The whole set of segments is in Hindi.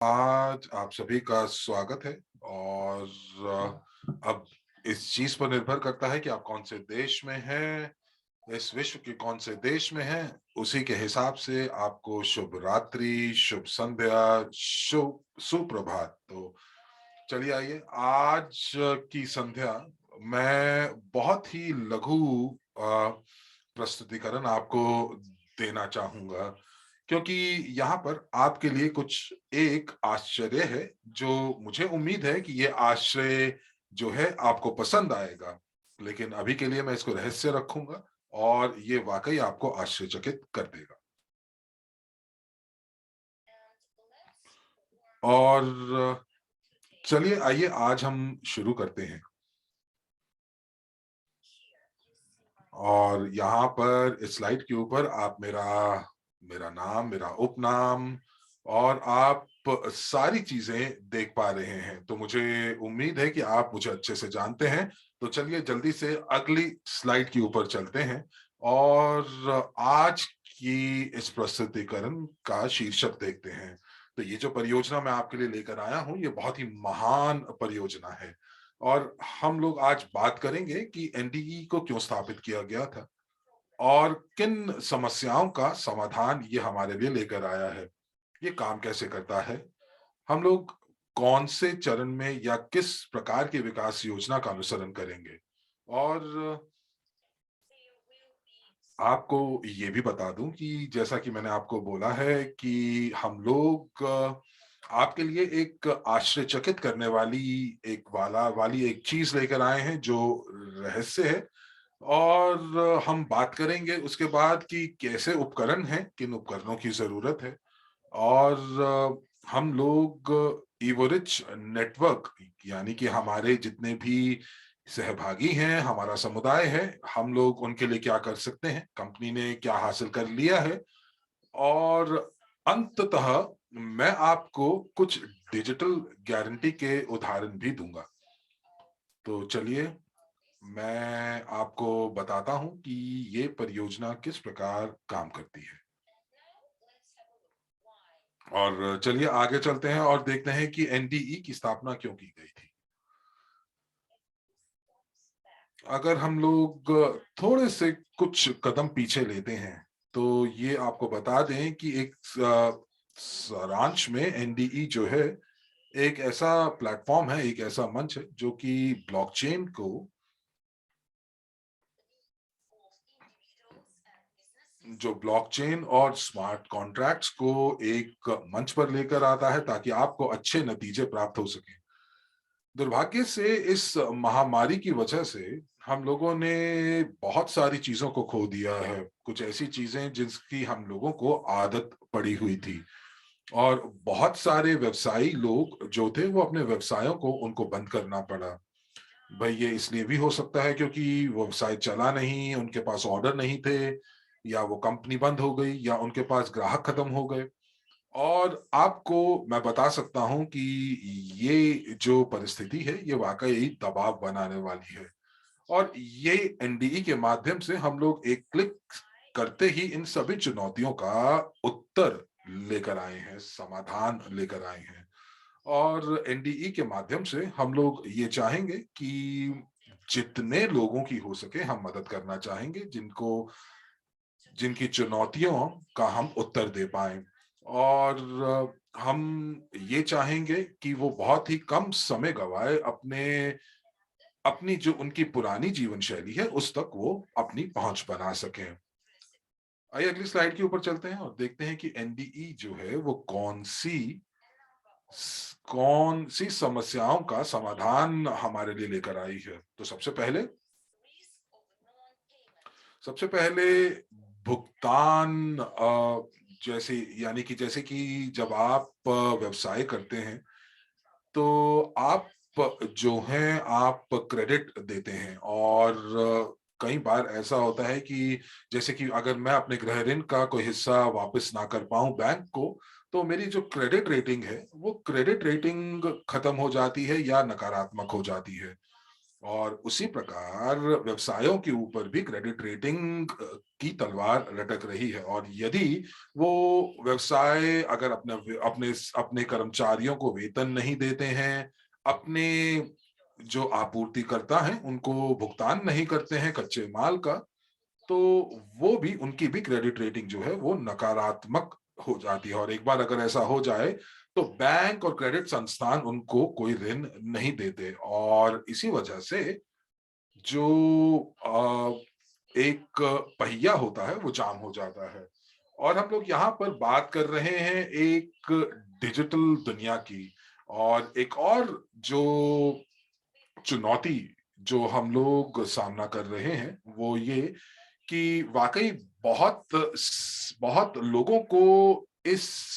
आज आप सभी का स्वागत है और अब इस चीज पर निर्भर करता है कि आप कौन से देश में हैं, इस विश्व के कौन से देश में हैं, उसी के हिसाब से आपको शुभ रात्रि, शुभ संध्या, शुभ सुप्रभात। तो चलिए आइए आज की संध्या मैं बहुत ही लघु प्रस्तुतिकरण आपको देना चाहूंगा, क्योंकि यहाँ पर आपके लिए कुछ एक आश्चर्य है जो मुझे उम्मीद है कि ये आश्चर्य जो है आपको पसंद आएगा। लेकिन अभी के लिए मैं इसको रहस्य रखूंगा और ये वाकई आपको आश्चर्यचकित कर देगा। और चलिए आइए आज हम शुरू करते हैं। और यहाँ पर इस स्लाइड के ऊपर आप मेरा मेरा नाम, मेरा उपनाम और आप सारी चीजें देख पा रहे हैं, तो मुझे उम्मीद है कि आप मुझे अच्छे से जानते हैं। तो चलिए जल्दी से अगली स्लाइड के ऊपर चलते हैं और आज की इस प्रस्तुतिकरण का शीर्षक देखते हैं। तो ये जो परियोजना मैं आपके लिए लेकर आया हूं, ये बहुत ही महान परियोजना है और हम लोग आज बात करेंगे कि एनडीई को क्यों स्थापित किया गया था और किन समस्याओं का समाधान ये हमारे लिए लेकर आया है। ये काम कैसे करता है, हम लोग कौन से चरण में या किस प्रकार की विकास योजना का अनुसरण करेंगे। और आपको ये भी बता दूं कि जैसा कि मैंने आपको बोला है कि हम लोग आपके लिए एक आश्चर्यचकित करने वाली एक चीज लेकर आए हैं जो रहस्य है। और हम बात करेंगे उसके बाद कि कैसे उपकरण हैं, किन उपकरणों की जरूरत है। और हम लोग इवोरिच नेटवर्क, यानी कि हमारे जितने भी सहभागी हैं, हमारा समुदाय है, हम लोग उनके लिए क्या कर सकते हैं, कंपनी ने क्या हासिल कर लिया है। और अंततः मैं आपको कुछ डिजिटल गारंटी के उदाहरण भी दूंगा। तो चलिए मैं आपको बताता हूं कि ये परियोजना किस प्रकार काम करती है। और चलिए आगे चलते हैं और देखते हैं कि एनडीई की स्थापना क्यों की गई थी। अगर हम लोग थोड़े से कुछ कदम पीछे लेते हैं तो ये आपको बता दें कि एक सारांश में एनडीई जो है एक ऐसा प्लेटफॉर्म है, एक ऐसा मंच है जो कि ब्लॉकचेन को जो ब्लॉकचेन और स्मार्ट कॉन्ट्रैक्ट्स को एक मंच पर लेकर आता है ताकि आपको अच्छे नतीजे प्राप्त हो सके। दुर्भाग्य से इस महामारी की वजह से हम लोगों ने बहुत सारी चीजों को खो दिया है, कुछ ऐसी चीजें जिसकी हम लोगों को आदत पड़ी हुई थी। और बहुत सारे व्यवसायी लोग जो थे वो अपने व्यवसायों को उनको बंद करना पड़ा। भाई ये इसलिए भी हो सकता है क्योंकि व्यवसाय चला नहीं, उनके पास ऑर्डर नहीं थे, या वो कंपनी बंद हो गई, या उनके पास ग्राहक खत्म हो गए। और आपको मैं बता सकता हूं कि ये जो परिस्थिति है ये वाकई दबाव बनाने वाली है। और ये एनडीई के माध्यम से हम लोग एक क्लिक करते ही इन सभी चुनौतियों का उत्तर लेकर आए हैं, समाधान लेकर आए हैं। और एनडीई के माध्यम से हम लोग ये चाहेंगे कि जितने लोगों की हो सके हम मदद करना चाहेंगे, जिनको जिनकी चुनौतियों का हम उत्तर दे पाए। और हम ये चाहेंगे कि वो बहुत ही कम समय गवाए अपने अपनी जो उनकी पुरानी जीवन शैली है उस तक वो अपनी पहुंच बना सकें। आइए अगली स्लाइड के ऊपर चलते हैं और देखते हैं कि एनडीई जो है वो कौन सी समस्याओं का समाधान हमारे लिए लेकर आई है। तो सबसे पहले भुगतान, जैसे यानी कि जैसे कि जब आप व्यवसाय करते हैं तो आप जो हैं आप क्रेडिट देते हैं। और कई बार ऐसा होता है कि जैसे कि अगर मैं अपने गृह ऋण का कोई हिस्सा वापस ना कर पाऊं बैंक को, तो मेरी जो क्रेडिट रेटिंग है वो क्रेडिट रेटिंग खत्म हो जाती है या नकारात्मक हो जाती है। और उसी प्रकार व्यवसायों के ऊपर भी क्रेडिट रेटिंग की तलवार लटक रही है। और यदि वो व्यवसाय अगर अपने अपने अपने कर्मचारियों को वेतन नहीं देते हैं, अपने जो आपूर्तिकर्ता हैं उनको भुगतान नहीं करते हैं कच्चे माल का, तो वो भी उनकी भी क्रेडिट रेटिंग जो है वो नकारात्मक हो जाती है। और एक बार अगर ऐसा हो जाए तो बैंक और क्रेडिट संस्थान उनको कोई ऋण नहीं देते, और इसी वजह से जो एक पहिया होता है वो जाम हो जाता है। और हम लोग यहाँ पर बात कर रहे हैं एक डिजिटल दुनिया की, और एक और जो चुनौती जो हम लोग सामना कर रहे हैं वो ये कि वाकई बहुत बहुत लोगों को इस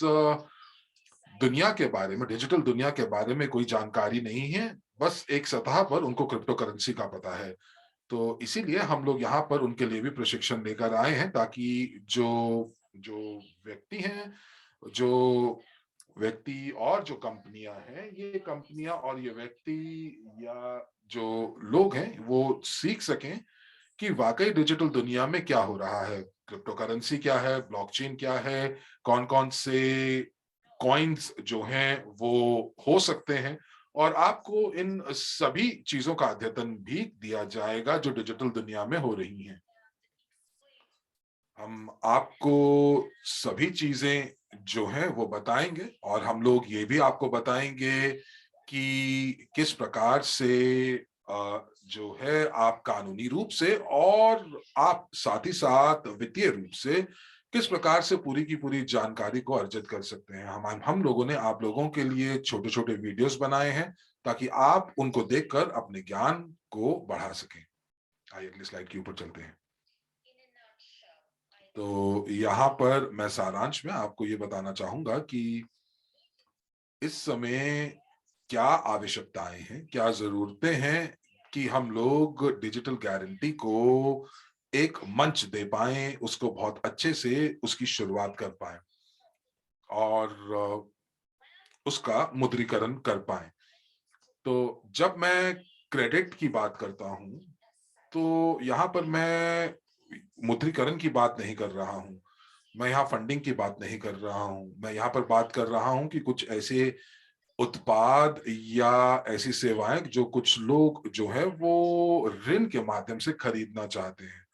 दुनिया के बारे में, डिजिटल दुनिया के बारे में कोई जानकारी नहीं है। बस एक सतह पर उनको क्रिप्टो करेंसी का पता है। तो इसीलिए हम लोग यहाँ पर उनके लिए भी प्रशिक्षण लेकर आए हैं, ताकि जो जो व्यक्ति हैं, जो व्यक्ति और जो कंपनियां हैं, ये कंपनियां और ये व्यक्ति या जो लोग हैं वो सीख सकें कि वाकई डिजिटल दुनिया में क्या हो रहा है, क्रिप्टो करेंसी क्या है, ब्लॉकचेन क्या है, कौन कौन से कॉइन्स जो हैं वो हो सकते हैं। और आपको इन सभी चीजों का अद्यतन भी दिया जाएगा जो डिजिटल दुनिया में हो रही हैं। हम आपको सभी चीजें जो हैं वो बताएंगे, और हम लोग ये भी आपको बताएंगे कि किस प्रकार से जो है आप कानूनी रूप से और आप साथ ही साथ वित्तीय रूप से किस प्रकार से पूरी की पूरी जानकारी को अर्जित कर सकते हैं। हम लोगों ने आप लोगों के लिए छोटे छोटे वीडियोस बनाए हैं ताकि आप उनको देखकर अपने ज्ञान को बढ़ा सकें। आइए अगली स्लाइड के ऊपर चलते हैं। तो यहाँ पर मैं सारांश में आपको ये बताना चाहूंगा कि इस समय क्या आवश्यकताएं हैं, क्या जरूरतें हैं कि हम लोग डिजिटल गारंटी को एक मंच दे पाएं, उसको बहुत अच्छे से उसकी शुरुआत कर पाएं और उसका मुद्रीकरण कर पाएं। तो जब मैं क्रेडिट की बात करता हूं तो यहाँ पर मैं मुद्रीकरण की बात नहीं कर रहा हूं, मैं यहाँ फंडिंग की बात नहीं कर रहा हूं, मैं यहाँ पर बात कर रहा हूं कि कुछ ऐसे उत्पाद या ऐसी सेवाएं जो कुछ लोग जो है वो ऋण के माध्यम से खरीदना चाहते हैं।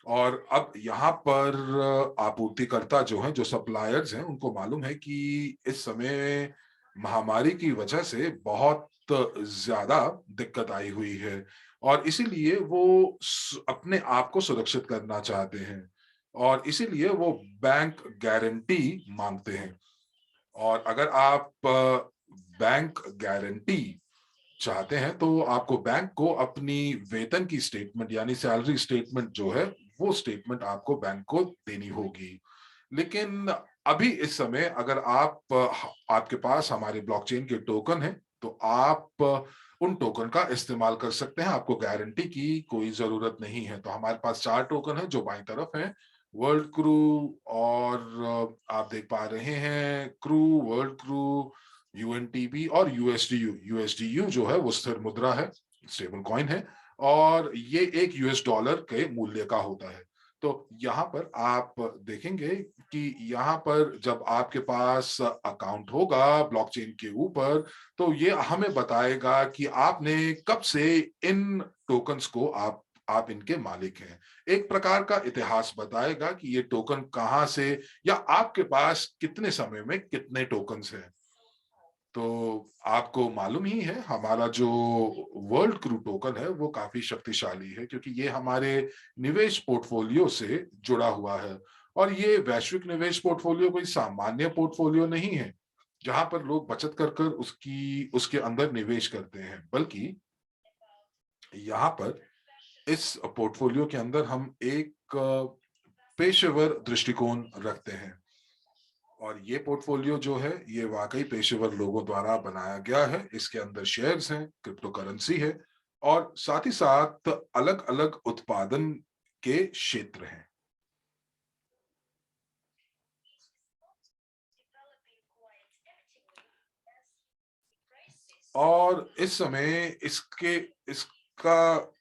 और अब यहाँ पर आपूर्तिकर्ता जो हैं, जो सप्लायर्स हैं, उनको मालूम है कि इस समय महामारी की वजह से बहुत ज्यादा दिक्कत आई हुई है, और इसीलिए वो अपने आप को सुरक्षित करना चाहते हैं, और इसीलिए वो बैंक गारंटी मांगते हैं। और अगर आप बैंक गारंटी चाहते हैं तो आपको बैंक को अपनी वेतन की स्टेटमेंट यानी सैलरी स्टेटमेंट जो है वो स्टेटमेंट आपको बैंक को देनी होगी। लेकिन अभी इस समय अगर आप आपके पास हमारे ब्लॉकचेन के टोकन है तो आप उन टोकन का इस्तेमाल कर सकते हैं, आपको गारंटी की कोई जरूरत नहीं है। तो हमारे पास 4 टोकन है जो बाईं तरफ है, वर्ल्ड क्रू, और आप देख पा रहे हैं क्रू, वर्ल्ड क्रू, यूएनटीबी और यूएसडीयू। यूएसडीयू जो है वो स्थिर मुद्रा है, स्टेबल कॉइन है, और ये एक यूएस डॉलर के मूल्य का होता है। तो यहाँ पर आप देखेंगे कि यहाँ पर जब आपके पास अकाउंट होगा ब्लॉकचेन के ऊपर तो ये हमें बताएगा कि आपने कब से इन टोकन्स को आप इनके मालिक हैं। एक प्रकार का इतिहास बताएगा कि ये टोकन कहाँ से या आपके पास कितने समय में कितने टोकन्स हैं। तो आपको मालूम ही है हमारा जो वर्ल्ड क्रू टोकन है वो काफी शक्तिशाली है, क्योंकि ये हमारे निवेश पोर्टफोलियो से जुड़ा हुआ है। और ये वैश्विक निवेश पोर्टफोलियो कोई सामान्य पोर्टफोलियो नहीं है जहां पर लोग बचत कर कर उसकी उसके अंदर निवेश करते हैं, बल्कि यहाँ पर इस पोर्टफोलियो के अंदर हम एक पेशेवर दृष्टिकोण रखते हैं। और ये पोर्टफोलियो जो है ये वाकई पेशेवर लोगों द्वारा बनाया गया है। इसके अंदर शेयर्स हैं, क्रिप्टो करेंसी है, और साथ ही साथ अलग अलग उत्पादन के क्षेत्र हैं। और इस समय इसके इस का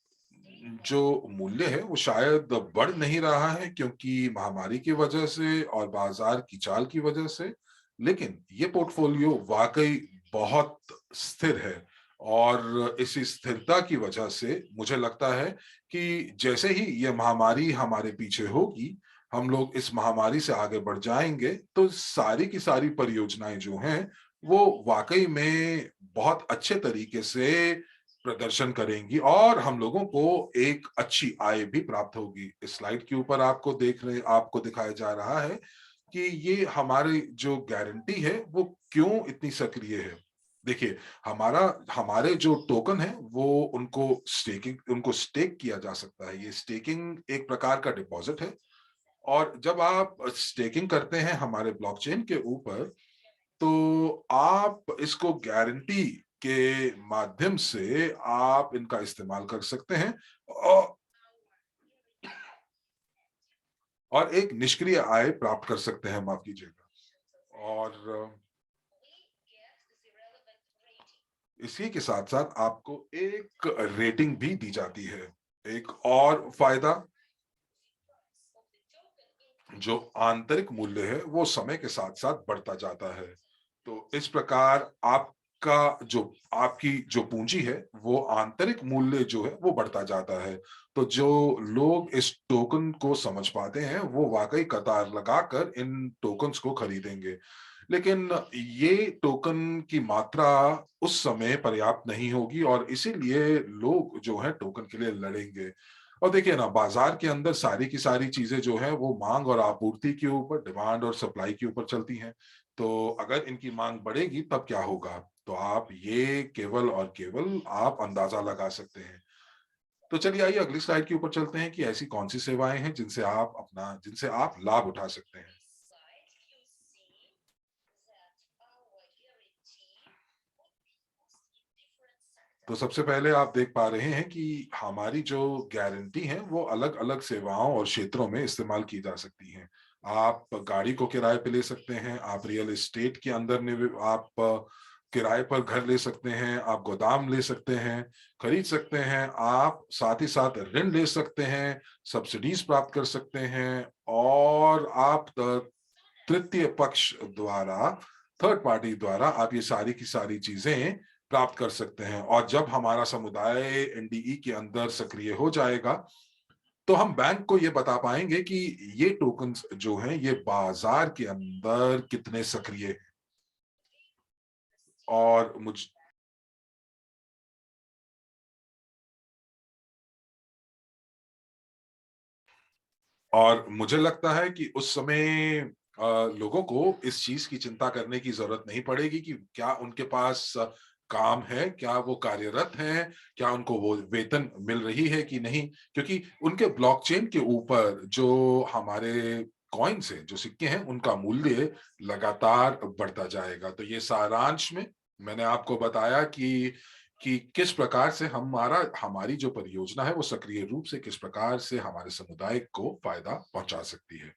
जो मूल्य है वो शायद बढ़ नहीं रहा है क्योंकि महामारी की वजह से और बाजार की चाल की वजह से, लेकिन ये पोर्टफोलियो वाकई बहुत स्थिर है। और इस स्थिरता की वजह से मुझे लगता है कि जैसे ही ये महामारी हमारे पीछे होगी, हम लोग इस महामारी से आगे बढ़ जाएंगे, तो सारी की सारी परियोजनाएं जो हैं वो वाकई में बहुत अच्छे तरीके से प्रदर्शन करेंगी और हम लोगों को एक अच्छी आय भी प्राप्त होगी। इस स्लाइड के ऊपर आपको दिखाया जा रहा है कि ये हमारी जो गारंटी है वो क्यों इतनी सक्रिय है। देखिए, हमारा हमारे जो टोकन है वो उनको स्टेक किया जा सकता है। ये स्टेकिंग एक प्रकार का डिपॉजिट है, और जब आप स्टेकिंग करते हैं हमारे ब्लॉकचेन के ऊपर, तो आप इसको गारंटी के माध्यम से आप इनका इस्तेमाल कर सकते हैं और एक निष्क्रिय आय प्राप्त कर सकते हैं, माफ कीजिएगा। और इसी के साथ साथ आपको एक रेटिंग भी दी जाती है। एक और फायदा, जो आंतरिक मूल्य है वो समय के साथ साथ बढ़ता जाता है। तो इस प्रकार आपका जो आपकी जो पूंजी है वो आंतरिक मूल्य जो है वो बढ़ता जाता है। तो जो लोग इस टोकन को समझ पाते हैं वो वाकई कतार लगाकर इन टोकन्स को खरीदेंगे। लेकिन ये टोकन की मात्रा उस समय पर्याप्त नहीं होगी और इसीलिए लोग जो है टोकन के लिए लड़ेंगे। और देखिए ना, बाजार के अंदर सारी की सारी चीजें जो है वो मांग और आपूर्ति के ऊपर, डिमांड और सप्लाई के ऊपर चलती हैं। तो अगर इनकी मांग बढ़ेगी तब क्या होगा, तो आप ये केवल और केवल आप अंदाजा लगा सकते हैं। तो चलिए आइए अगली स्लाइड के ऊपर चलते हैं कि ऐसी कौन सी सेवाएं हैं जिनसे आप लाभ उठा सकते हैं। तो सबसे पहले आप देख पा रहे हैं कि हमारी जो गारंटी है वो अलग अलग सेवाओं और क्षेत्रों में इस्तेमाल की जा सकती हैं। आप गाड़ी को किराए पे ले सकते हैं, आप रियल एस्टेट के अंदर आप किराए पर घर ले सकते हैं, आप गोदाम ले सकते हैं, खरीद सकते हैं, आप साथ ही साथ ऋण ले सकते हैं, सब्सिडीज प्राप्त कर सकते हैं, और आप तृतीय पक्ष द्वारा, थर्ड पार्टी द्वारा आप ये सारी की सारी चीजें प्राप्त कर सकते हैं। और जब हमारा समुदाय एनडीई के अंदर सक्रिय हो जाएगा, तो हम बैंक को ये बता पाएंगे कि ये टोकन्स जो हैं ये बाजार के अंदर कितने सक्रिय हैं। और मुझ मुझे लगता है कि उस समय लोगों को इस चीज की चिंता करने की जरूरत नहीं पड़ेगी कि क्या उनके पास काम है, क्या वो कार्यरत हैं, क्या उनको वो वेतन मिल रही है कि नहीं, क्योंकि उनके ब्लॉकचेन के ऊपर जो हमारे कॉइन्स हैं, जो सिक्के हैं, उनका मूल्य लगातार बढ़ता जाएगा। तो ये सारांश में मैंने आपको बताया कि किस प्रकार से हमारी जो परियोजना है वो सक्रिय रूप से किस प्रकार से हमारे समुदाय को फायदा पहुंचा सकती है।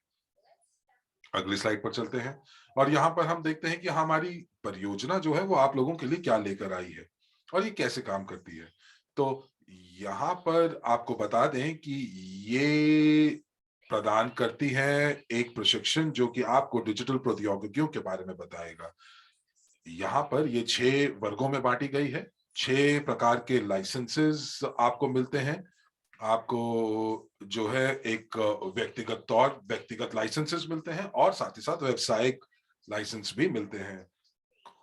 अगली स्लाइड पर चलते हैं और यहाँ पर हम देखते हैं कि हमारी परियोजना जो है वो आप लोगों के लिए क्या लेकर आई है और ये कैसे काम करती है। तो यहाँ पर आपको बता दें कि ये प्रदान करती है एक प्रशिक्षण जो कि आपको डिजिटल प्रौद्योगिकियों के बारे में बताएगा। यहाँ पर ये 6 वर्गों में बांटी गई है। 6 प्रकार के लाइसेंसेस आपको मिलते हैं। आपको जो है एक व्यक्तिगत लाइसेंसेस मिलते हैं और साथ ही साथ व्यावसायिक लाइसेंस भी मिलते हैं।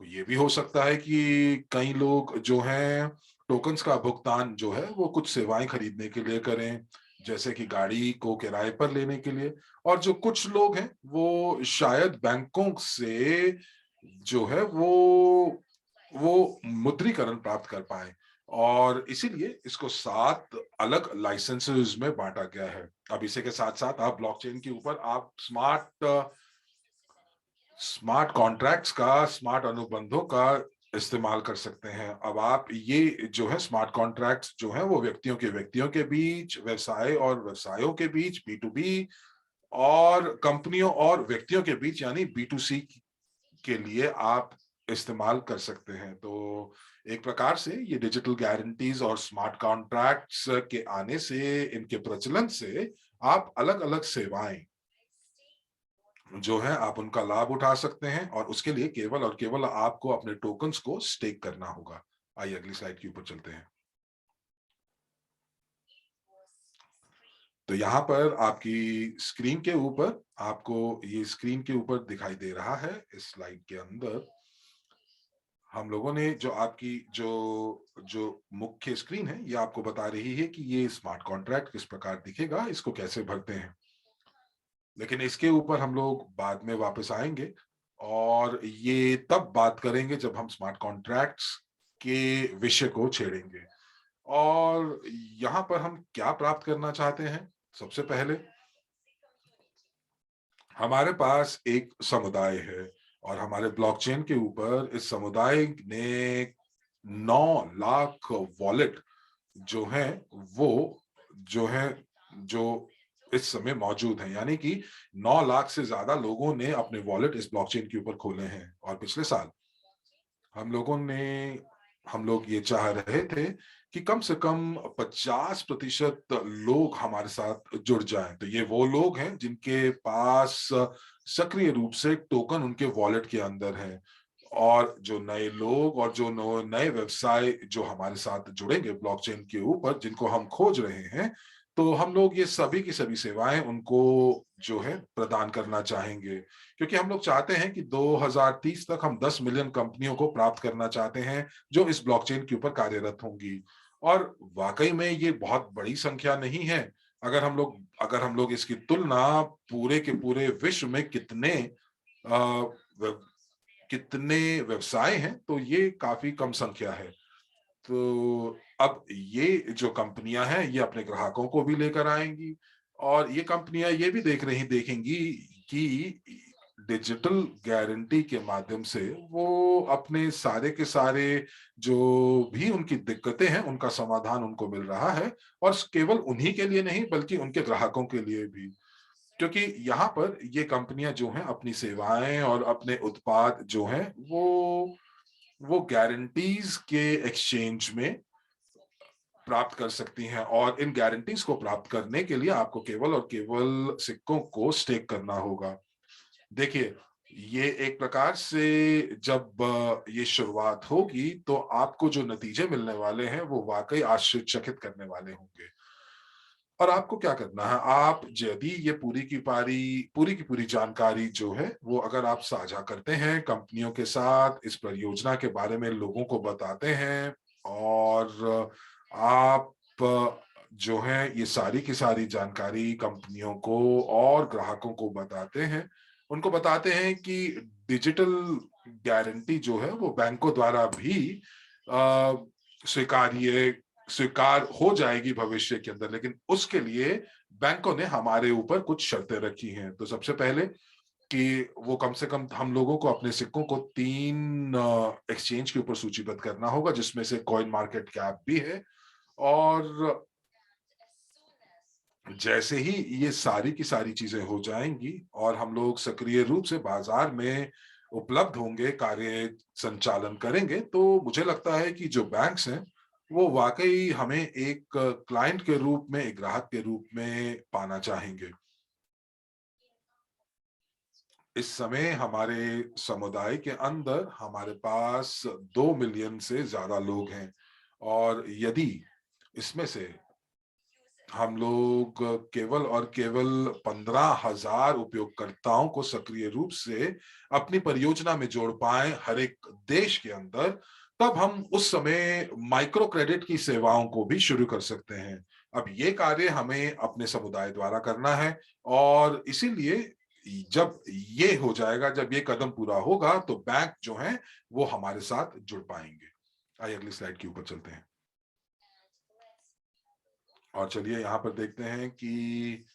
ये भी हो सकता है कि कई लोग जो हैं टोकन्स का भुगतान जो है वो कुछ सेवाएं खरीदने के लिए करें, जैसे कि गाड़ी को किराए पर लेने के लिए। और जो कुछ लोग हैं वो शायद बैंकों से जो है वो मुद्रीकरण प्राप्त कर पाए, और इसीलिए इसको 7 अलग लाइसेंसेस में बांटा गया है। अब इसी के साथ साथ आप ब्लॉकचेन के ऊपर आप स्मार्ट कॉन्ट्रैक्ट्स का, स्मार्ट अनुबंधों का इस्तेमाल कर सकते हैं। अब आप ये जो है स्मार्ट कॉन्ट्रैक्ट्स जो है वो व्यक्तियों के बीच, व्यवसाय और व्यवसायों के बीच, बी टू बी, और कंपनियों और व्यक्तियों के बीच यानी बी टू सी के लिए आप इस्तेमाल कर सकते हैं। तो एक प्रकार से ये डिजिटल गारंटीज और स्मार्ट कॉन्ट्रैक्ट्स के आने से, इनके प्रचलन से आप अलग अलग सेवाएं जो है आप उनका लाभ उठा सकते हैं, और उसके लिए केवल और केवल आपको अपने टोकन्स को स्टेक करना होगा। आइए अगली स्लाइड के ऊपर चलते हैं। तो यहाँ पर आपकी स्क्रीन के ऊपर, आपको ये स्क्रीन के ऊपर दिखाई दे रहा है, इस स्लाइड के अंदर हम लोगों ने जो आपकी जो जो मुख्य स्क्रीन है, ये आपको बता रही है कि ये स्मार्ट कॉन्ट्रैक्ट किस प्रकार दिखेगा, इसको कैसे भरते हैं। लेकिन इसके ऊपर हम लोग बाद में वापस आएंगे, और ये तब बात करेंगे जब हम स्मार्ट कॉन्ट्रैक्ट्स के विषय को छेड़ेंगे। और यहाँ पर हम क्या प्राप्त करना चाहते हैं? सबसे पहले हमारे पास एक समुदाय है, और हमारे ब्लॉकचेन के ऊपर इस समुदाय ने 9 लाख वॉलेट जो है, वो जो है जो इस समय मौजूद है, यानी कि 9 लाख से ज्यादा लोगों ने अपने वॉलेट इस ब्लॉकचेन के ऊपर खोले हैं। और पिछले साल हम लोगों ने हम लोग ये चाह रहे थे कि कम से कम 50% लोग हमारे साथ जुड़ जाएं। तो ये वो लोग हैं जिनके पास सक्रिय रूप से टोकन उनके वॉलेट के अंदर है, और जो नए लोग और जो नए व्यवसाय जो हमारे साथ जुड़ेंगे ब्लॉकचेन के ऊपर, जिनको हम खोज रहे हैं, तो हम लोग ये सभी की सभी सेवाएं उनको जो है प्रदान करना चाहेंगे। क्योंकि हम लोग चाहते हैं कि 2030 तक हम 10 मिलियन कंपनियों को प्राप्त करना चाहते हैं जो इस ब्लॉकचेन के ऊपर कार्यरत होंगी। और वाकई में ये बहुत बड़ी संख्या नहीं है। अगर हम लोग इसकी तुलना पूरे के पूरे विश्व में कितने व्यवसाय हैं, तो ये काफी कम संख्या है। तो अब ये जो कंपनियां हैं, ये अपने ग्राहकों को भी लेकर आएंगी, और ये कंपनियां ये भी देखेंगी कि डिजिटल गारंटी के माध्यम से वो अपने सारे के सारे जो भी उनकी दिक्कतें हैं, उनका समाधान उनको मिल रहा है, और केवल उन्हीं के लिए नहीं बल्कि उनके ग्राहकों के लिए भी। क्योंकि यहाँ पर ये कंपनियां जो हैं अपनी सेवाएं और अपने उत्पाद जो हैं, वो गारंटीज के एक्सचेंज में प्राप्त कर सकती हैं, और इन गारंटीज को प्राप्त करने के लिए आपको केवल और केवल सिक्कों को स्टेक करना होगा। देखिए, ये एक प्रकार से जब ये शुरुआत होगी, तो आपको जो नतीजे मिलने वाले हैं वो वाकई आश्चर्यचकित करने वाले होंगे। और आपको क्या करना है, आप यदि ये पूरी की पूरी जानकारी जो है वो अगर आप साझा करते हैं कंपनियों के साथ, इस परियोजना के बारे में लोगों को बताते हैं, और आप जो है ये सारी की सारी जानकारी कंपनियों को और ग्राहकों को बताते हैं, उनको बताते हैं कि डिजिटल गारंटी जो है वो बैंकों द्वारा भी स्वीकार्य स्वीकार हो जाएगी भविष्य के अंदर। लेकिन उसके लिए बैंकों ने हमारे ऊपर कुछ शर्तें रखी हैं। तो सबसे पहले कि वो कम से कम हम लोगों को अपने सिक्कों को 3 एक्सचेंज के ऊपर सूचीबद्ध करना होगा, जिसमें से कॉइन मार्केट कैप भी है। और जैसे ही ये सारी की सारी चीजें हो जाएंगी और हम लोग सक्रिय रूप से बाजार में उपलब्ध होंगे, कार्य संचालन करेंगे, तो मुझे लगता है कि जो बैंक्स हैं वो वाकई हमें एक क्लाइंट के रूप में, एक ग्राहक के रूप में पाना चाहेंगे। इस समय हमारे समुदाय के अंदर हमारे पास 2 मिलियन से ज्यादा लोग हैं, और यदि इसमें से हम लोग केवल और केवल 15,000 उपयोगकर्ताओं को सक्रिय रूप से अपनी परियोजना में जोड़ पाए हर एक देश के अंदर, तब हम उस समय माइक्रो क्रेडिट की सेवाओं को भी शुरू कर सकते हैं। अब ये कार्य हमें अपने समुदाय द्वारा करना है, और इसीलिए जब ये हो जाएगा, जब ये कदम पूरा होगा, तो बैंक जो है वो हमारे साथ जुड़ पाएंगे। आइए अगली स्लाइड के ऊपर चलते हैं, और चलिए यहाँ पर देखते हैं कि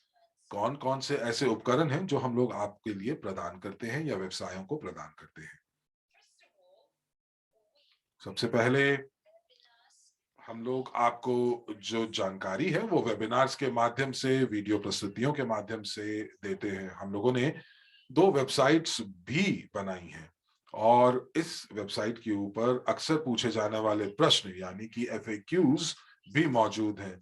कौन कौन से ऐसे उपकरण हैं जो हम लोग आपके लिए प्रदान करते हैं या व्यवसायों को प्रदान करते हैं। सबसे पहले हम लोग आपको जो जानकारी है वो वेबिनार्स के माध्यम से, वीडियो प्रस्तुतियों के माध्यम से देते हैं। हम लोगों ने 2 वेबसाइट्स भी बनाई हैं, और इस वेबसाइट के ऊपर अक्सर पूछे जाने वाले प्रश्न यानी कि FAQs भी मौजूद हैं।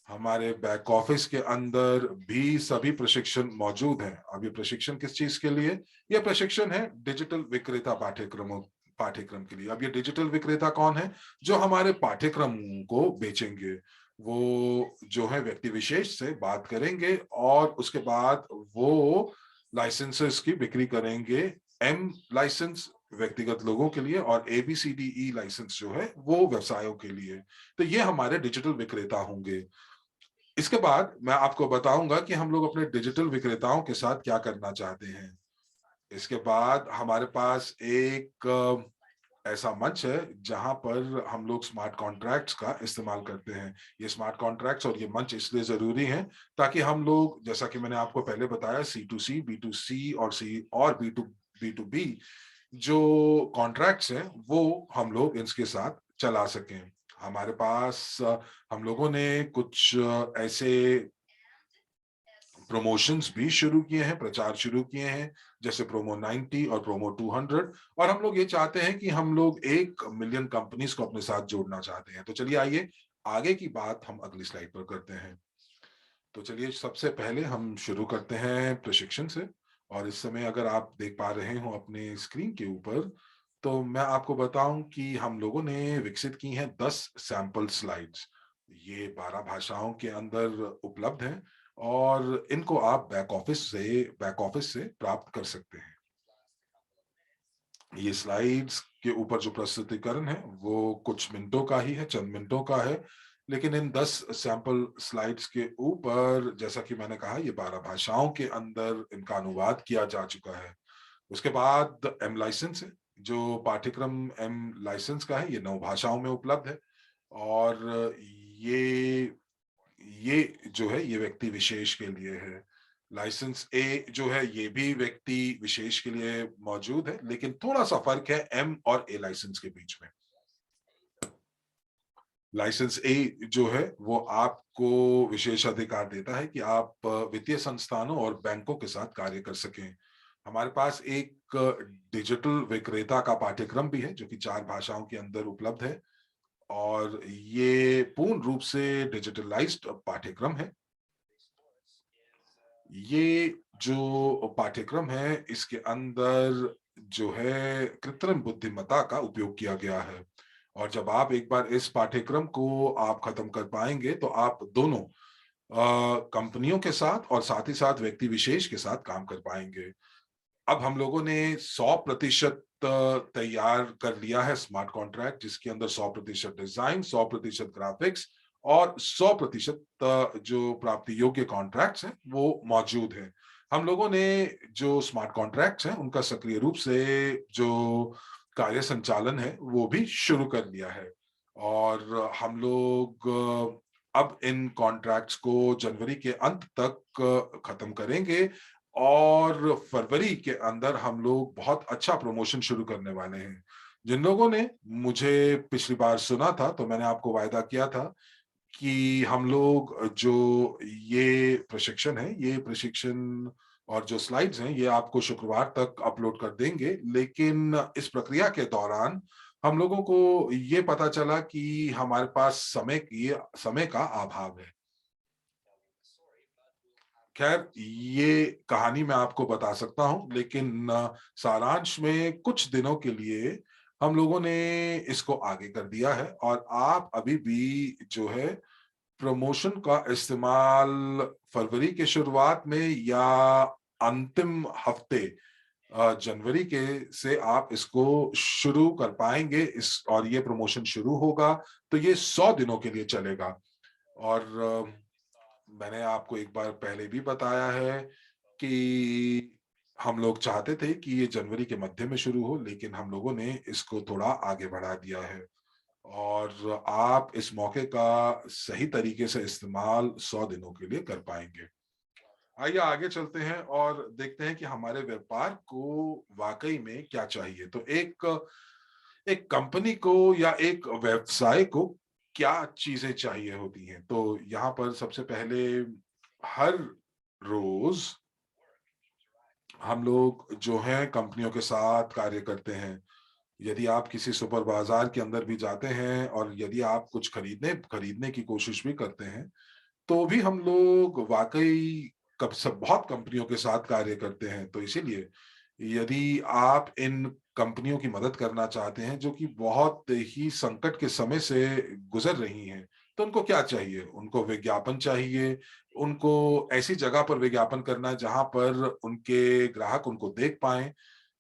हमारे बैक ऑफिस के अंदर भी सभी प्रशिक्षण मौजूद हैं। अब ये प्रशिक्षण किस चीज के लिए? ये प्रशिक्षण है डिजिटल विक्रेता पाठ्यक्रम के लिए। अब ये डिजिटल विक्रेता कौन है? जो हमारे पाठ्यक्रम को बेचेंगे। वो जो है व्यक्ति विशेष से बात करेंगे और उसके बाद वो लाइसेंसेस की बिक्री करेंगे। M लाइसेंस व्यक्तिगत लोगों के लिए और ABCDE लाइसेंस जो है वो व्यवसायों के लिए। तो ये हमारे डिजिटल विक्रेता होंगे। इसके बाद मैं आपको बताऊंगा कि हम लोग अपने डिजिटल विक्रेताओं के साथ क्या करना चाहते हैं। इसके बाद हमारे पास एक ऐसा मंच है जहां पर हम लोग स्मार्ट कॉन्ट्रैक्ट्स का इस्तेमाल करते हैं। ये स्मार्ट कॉन्ट्रैक्ट्स और ये मंच इसलिए जरूरी है ताकि हम लोग, जैसा कि मैंने आपको पहले बताया, C2C, B2C और B2B जो कॉन्ट्रैक्ट्स हैं वो हम लोग इसके साथ चला सकें। हमारे पास हम लोगों ने कुछ ऐसे प्रमोशंस भी शुरू किए हैं, प्रचार शुरू किए हैं, जैसे प्रोमो 90 और प्रोमो 200। और हम लोग ये चाहते हैं कि हम लोग 1 मिलियन कंपनीज को अपने साथ जोड़ना चाहते हैं। तो चलिए आइए आगे की बात हम अगली स्लाइड पर करते हैं। तो चलिए सबसे पहले हम शुरू करते हैं प्रशिक्षण से। और इस समय अगर आप देख पा रहे हो अपने स्क्रीन के ऊपर, तो मैं आपको बताऊं कि हम लोगों ने विकसित की हैं 10 सैंपल स्लाइड्स। ये 12 भाषाओं के अंदर उपलब्ध हैं और इनको आप बैक ऑफिस से प्राप्त कर सकते हैं। ये स्लाइड्स के ऊपर जो प्रस्तुतिकरण है वो कुछ मिनटों का ही है, चंद मिनटों का है। लेकिन इन 10 सैंपल स्लाइड्स के ऊपर, जैसा कि मैंने कहा, ये 12 भाषाओं के अंदर इनका अनुवाद किया जा चुका है। उसके बाद M लाइसेंस है। जो पाठ्यक्रम M लाइसेंस का है ये 9 भाषाओं में उपलब्ध है। और ये ये जो है ये व्यक्ति विशेष के लिए है। लाइसेंस ए जो है ये भी व्यक्ति विशेष के लिए मौजूद है, लेकिन थोड़ा सा फर्क है M और A लाइसेंस के बीच में। लाइसेंस ए जो है वो आपको विशेष अधिकार देता है कि आप वित्तीय संस्थानों और बैंकों के साथ कार्य कर सकें। हमारे पास एक डिजिटल विक्रेता का पाठ्यक्रम भी है जो कि 4 भाषाओं के अंदर उपलब्ध है और ये पूर्ण रूप से डिजिटलाइज्ड पाठ्यक्रम है। ये जो पाठ्यक्रम है इसके अंदर जो है कृत्रिम बुद्धिमत्ता का उपयोग किया गया है। और जब आप एक बार इस पाठ्यक्रम को आप खत्म कर पाएंगे तो आप दोनों कंपनियों के साथ और साथ ही साथ व्यक्ति विशेष के साथ काम कर पाएंगे। अब हम लोगों ने 100% तैयार कर लिया है स्मार्ट कॉन्ट्रैक्ट, जिसके अंदर 100% डिजाइन, 100% ग्राफिक्स और 100% जो प्राप्ति योग्य कॉन्ट्रैक्ट्स हैं वो मौजूद है। हम लोगों ने जो स्मार्ट कॉन्ट्रैक्ट्स हैं उनका सक्रिय रूप से जो कार्य संचालन है वो भी शुरू कर लिया है। और हम लोग अब इन कॉन्ट्रैक्ट्स को जनवरी के अंत तक खत्म करेंगे और फरवरी के अंदर हम लोग बहुत अच्छा प्रमोशन शुरू करने वाले हैं। जिन लोगों ने मुझे पिछली बार सुना था तो मैंने आपको वायदा किया था कि हम लोग जो ये प्रशिक्षण और जो स्लाइड्स हैं ये आपको शुक्रवार तक अपलोड कर देंगे। लेकिन इस प्रक्रिया के दौरान हम लोगों को ये पता चला कि हमारे पास समय का अभाव है। खैर, ये कहानी मैं आपको बता सकता हूं, लेकिन सारांश में कुछ दिनों के लिए हम लोगों ने इसको आगे कर दिया है और आप अभी भी जो है प्रमोशन का इस्तेमाल फरवरी के शुरुआत में या अंतिम हफ्ते जनवरी के से आप इसको शुरू कर पाएंगे। इस और ये प्रमोशन शुरू होगा तो ये 100 दिनों के लिए चलेगा। और मैंने आपको एक बार पहले भी बताया है कि हम लोग चाहते थे कि ये जनवरी के मध्य में शुरू हो, लेकिन हम लोगों ने इसको थोड़ा आगे बढ़ा दिया है। और आप इस मौके का सही तरीके से इस्तेमाल 100 दिनों के लिए कर पाएंगे। आइए आगे चलते हैं और देखते हैं कि हमारे व्यापार को वाकई में क्या चाहिए। तो एक एक कंपनी को या एक व्यवसाय को क्या चीजें चाहिए होती हैं। तो यहाँ पर सबसे पहले हर रोज हम लोग जो हैं कंपनियों के साथ कार्य करते हैं। यदि आप किसी सुपर बाजार के अंदर भी जाते हैं और यदि आप कुछ खरीदने की कोशिश भी करते हैं, तो भी हम लोग वाकई कब सब बहुत कंपनियों के साथ कार्य करते हैं। तो इसीलिए यदि आप इन कंपनियों की मदद करना चाहते हैं जो कि बहुत ही संकट के समय से गुजर रही हैं, तो उनको क्या चाहिए? उनको विज्ञापन चाहिए, उनको ऐसी जगह पर विज्ञापन करना है जहां पर उनके ग्राहक उनको देख पाएं।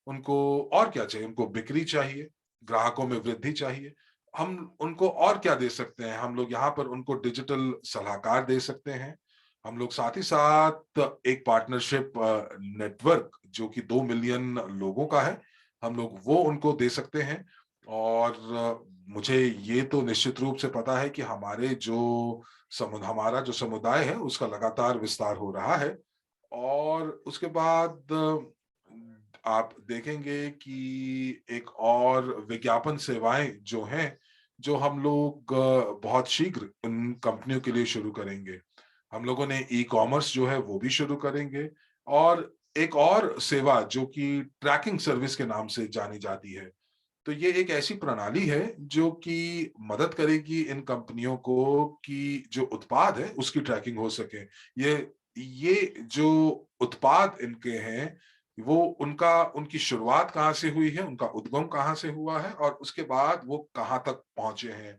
उनको और क्या चाहिए? उनको बिक्री चाहिए, ग्राहकों में वृद्धि चाहिए। हम उनको और क्या दे सकते हैं? हम लोग यहाँ पर उनको डिजिटल सलाहकार दे सकते हैं। हम लोग साथ ही साथ एक पार्टनरशिप नेटवर्क जो कि 2 मिलियन लोगों का है, हम लोग वो उनको दे सकते हैं। और मुझे ये तो निश्चित रूप से पता है कि हमारा जो समुदाय है उसका लगातार विस्तार हो रहा है। और उसके बाद आप देखेंगे कि एक और विज्ञापन सेवाएं जो हैं, जो हम लोग बहुत शीघ्र उन कंपनियों के लिए शुरू करेंगे। हम लोगों ने ई-कॉमर्स जो है वो भी शुरू करेंगे। और एक और सेवा जो कि ट्रैकिंग सर्विस के नाम से जानी जाती है। तो ये एक ऐसी प्रणाली है जो कि मदद करेगी इन कंपनियों को कि जो उत्पाद है उसकी ट्रैकिंग हो सके। ये ये जो उत्पाद इनके हैं, वो उनका उनकी शुरुआत कहाँ से हुई है, उनका उद्गम कहाँ से हुआ है और उसके बाद वो कहाँ तक पहुंचे हैं।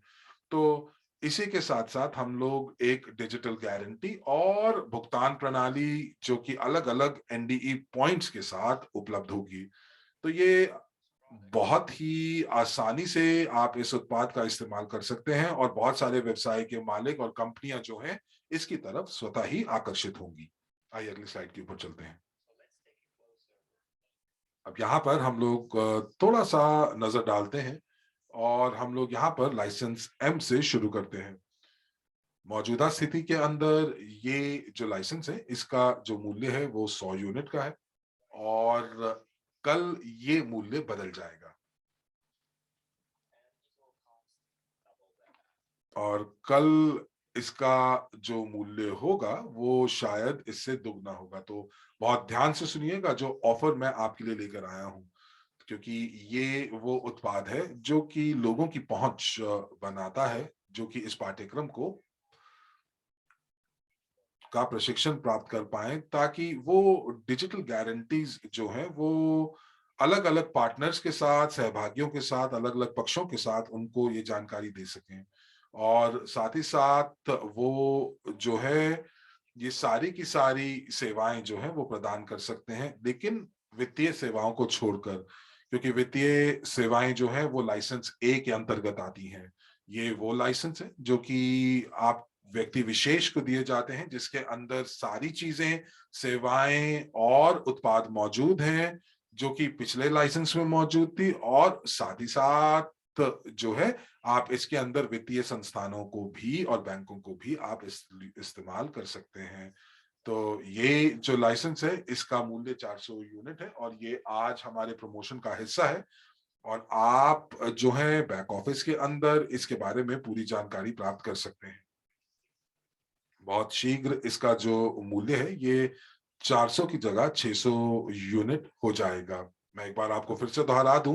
तो इसी के साथ-साथ हम लोग एक डिजिटल गारंटी और भुगतान प्रणाली जो कि अलग-अलग एनडीई पॉइंट्स के साथ उपलब्ध होगी। तो ये बहुत ही आसानी से आप इस उत्पाद का इस्तेमाल कर सकते हैं और बहुत सारे व्यवसाय के मालिक और कंपनियां जो हैं इसकी तरफ स्वतः ही आकर्षित होंगी। आइए अगली स्लाइड के ऊपर चलते हैं। अब यहाँ पर हम लोग थोड़ा सा नजर डालते हैं और हम लोग यहाँ पर लाइसेंस एम से शुरू करते हैं। मौजूदा स्थिति के अंदर ये जो लाइसेंस है इसका जो मूल्य है वो 100 यूनिट का है और कल ये मूल्य बदल जाएगा। और कल इसका जो मूल्य होगा वो शायद इससे दुगना होगा। तो बहुत ध्यान से सुनिएगा जो ऑफर मैं आपके लिए लेकर आया हूं, क्योंकि ये वो उत्पाद है जो कि लोगों की पहुंच बनाता है, जो कि इस पाठ्यक्रम को का प्रशिक्षण प्राप्त कर पाए ताकि वो डिजिटल गारंटीज जो है वो अलग अलग पार्टनर्स के साथ, सहभागियों के साथ, अलग अलग पक्षों के साथ उनको ये जानकारी दे सकें। और साथ ही साथ वो जो है ये सारी की सारी सेवाएं जो है वो प्रदान कर सकते हैं, लेकिन वित्तीय सेवाओं को छोड़कर, क्योंकि वित्तीय सेवाएं जो है वो लाइसेंस ए के अंतर्गत आती हैं। ये वो लाइसेंस है जो कि आप व्यक्ति विशेष को दिए जाते हैं जिसके अंदर सारी चीजें, सेवाएं और उत्पाद मौजूद हैं जो कि पिछले लाइसेंस में मौजूद थी। और साथ ही साथ जो है आप इसके अंदर वित्तीय संस्थानों को भी और बैंकों को भी आप इस्तेमाल कर सकते हैं। तो ये जो लाइसेंस है इसका मूल्य 400 यूनिट है और ये आज हमारे प्रमोशन का हिस्सा है। और आप जो है बैक ऑफिस के अंदर इसके बारे में पूरी जानकारी प्राप्त कर सकते हैं। बहुत शीघ्र इसका जो मूल्य है ये 400 की जगह 600 यूनिट हो जाएगा। मैं एक बार आपको फिर से दोहरा दूं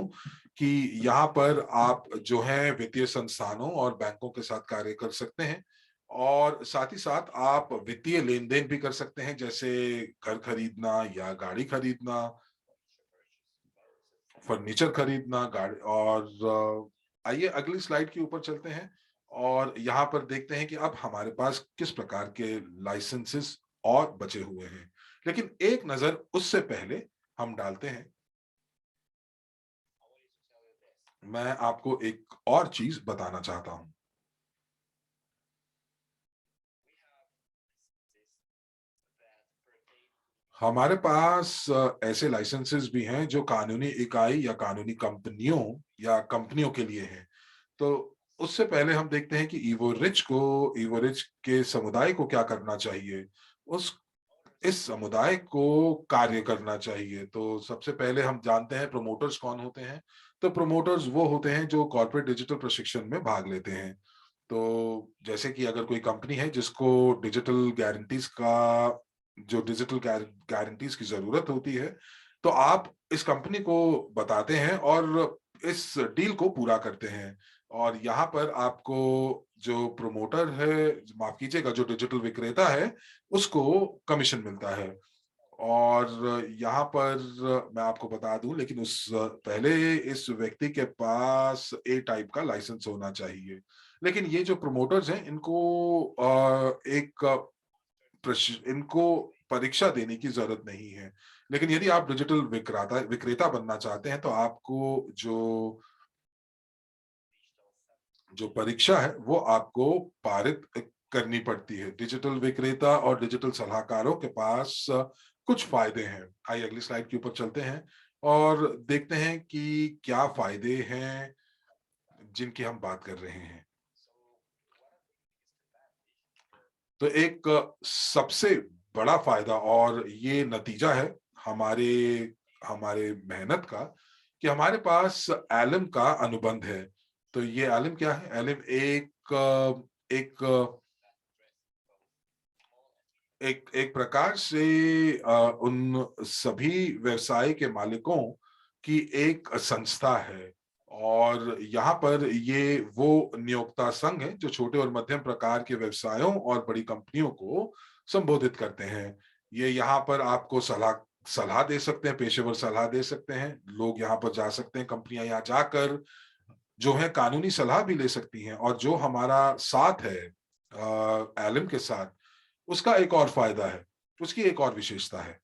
कि यहाँ पर आप जो है वित्तीय संस्थानों और बैंकों के साथ कार्य कर सकते हैं और साथ ही साथ आप वित्तीय लेन देन भी कर सकते हैं, जैसे घर खरीदना या गाड़ी खरीदना, फर्नीचर खरीदना, गाड़ी। और आइए अगली स्लाइड के ऊपर चलते हैं और यहाँ पर देखते हैं कि अब हमारे पास किस प्रकार के लाइसेंसेस और बचे हुए हैं। लेकिन एक नजर उससे पहले हम डालते हैं, मैं आपको एक और चीज बताना चाहता हूं। हमारे पास ऐसे लाइसेंसेस भी हैं जो कानूनी इकाई या कानूनी कंपनियों या कंपनियों के लिए हैं। तो उससे पहले हम देखते हैं कि ईवो रिच के समुदाय को क्या करना चाहिए। उस इस समुदाय को कार्य करना चाहिए। तो सबसे पहले हम जानते हैं प्रमोटर्स कौन होते हैं। तो प्रमोटर्स वो होते हैं जो कॉर्पोरेट डिजिटल प्रशिक्षण में भाग लेते हैं। तो जैसे कि अगर कोई कंपनी है जिसको डिजिटल गारंटीज का जो डिजिटल गारंटीज की जरूरत होती है, तो आप इस कंपनी को बताते हैं और इस डील को पूरा करते हैं। और यहाँ पर आपको जो प्रमोटर है, माफ कीजिएगा, जो डिजिटल विक्रेता है, उसको कमीशन मिलता है। और यहाँ पर मैं आपको बता दूं, लेकिन उस पहले इस व्यक्ति के पास ए टाइप का लाइसेंस होना चाहिए। लेकिन ये जो प्रमोटर्स हैं, इनको इनको परीक्षा देने की जरूरत नहीं है। लेकिन यदि आप डिजिटल विक्रेता विक्रेता बनना चाहते हैं, तो आपको जो जो परीक्षा है वो आपको पारित करनी पड़ती है। डिजिटल विक्रेता और डिजिटल सलाहकारों के पास कुछ फायदे हैं। आइए अगली स्लाइड के ऊपर चलते हैं और देखते हैं कि क्या फायदे हैं जिनकी हम बात कर रहे हैं। तो एक सबसे बड़ा फायदा और ये नतीजा है हमारे हमारे मेहनत का, कि हमारे पास एलिम का अनुबंध है। तो ये एलिम क्या है? एलिम एक एक प्रकार से उन सभी व्यवसाय के मालिकों की एक संस्था है। और यहाँ पर ये वो नियोक्ता संघ है जो छोटे और मध्यम प्रकार के व्यवसायों और बड़ी कंपनियों को संबोधित करते हैं। ये यहाँ पर आपको सलाह सलाह दे सकते हैं, पेशेवर सलाह दे सकते हैं। लोग यहाँ पर जा सकते हैं, कंपनियां यहाँ जाकर जो है कानूनी सलाह भी ले सकती हैं। और जो हमारा साथ है एलिम के साथ, उसका एक और फायदा है, उसकी एक और विशेषता है।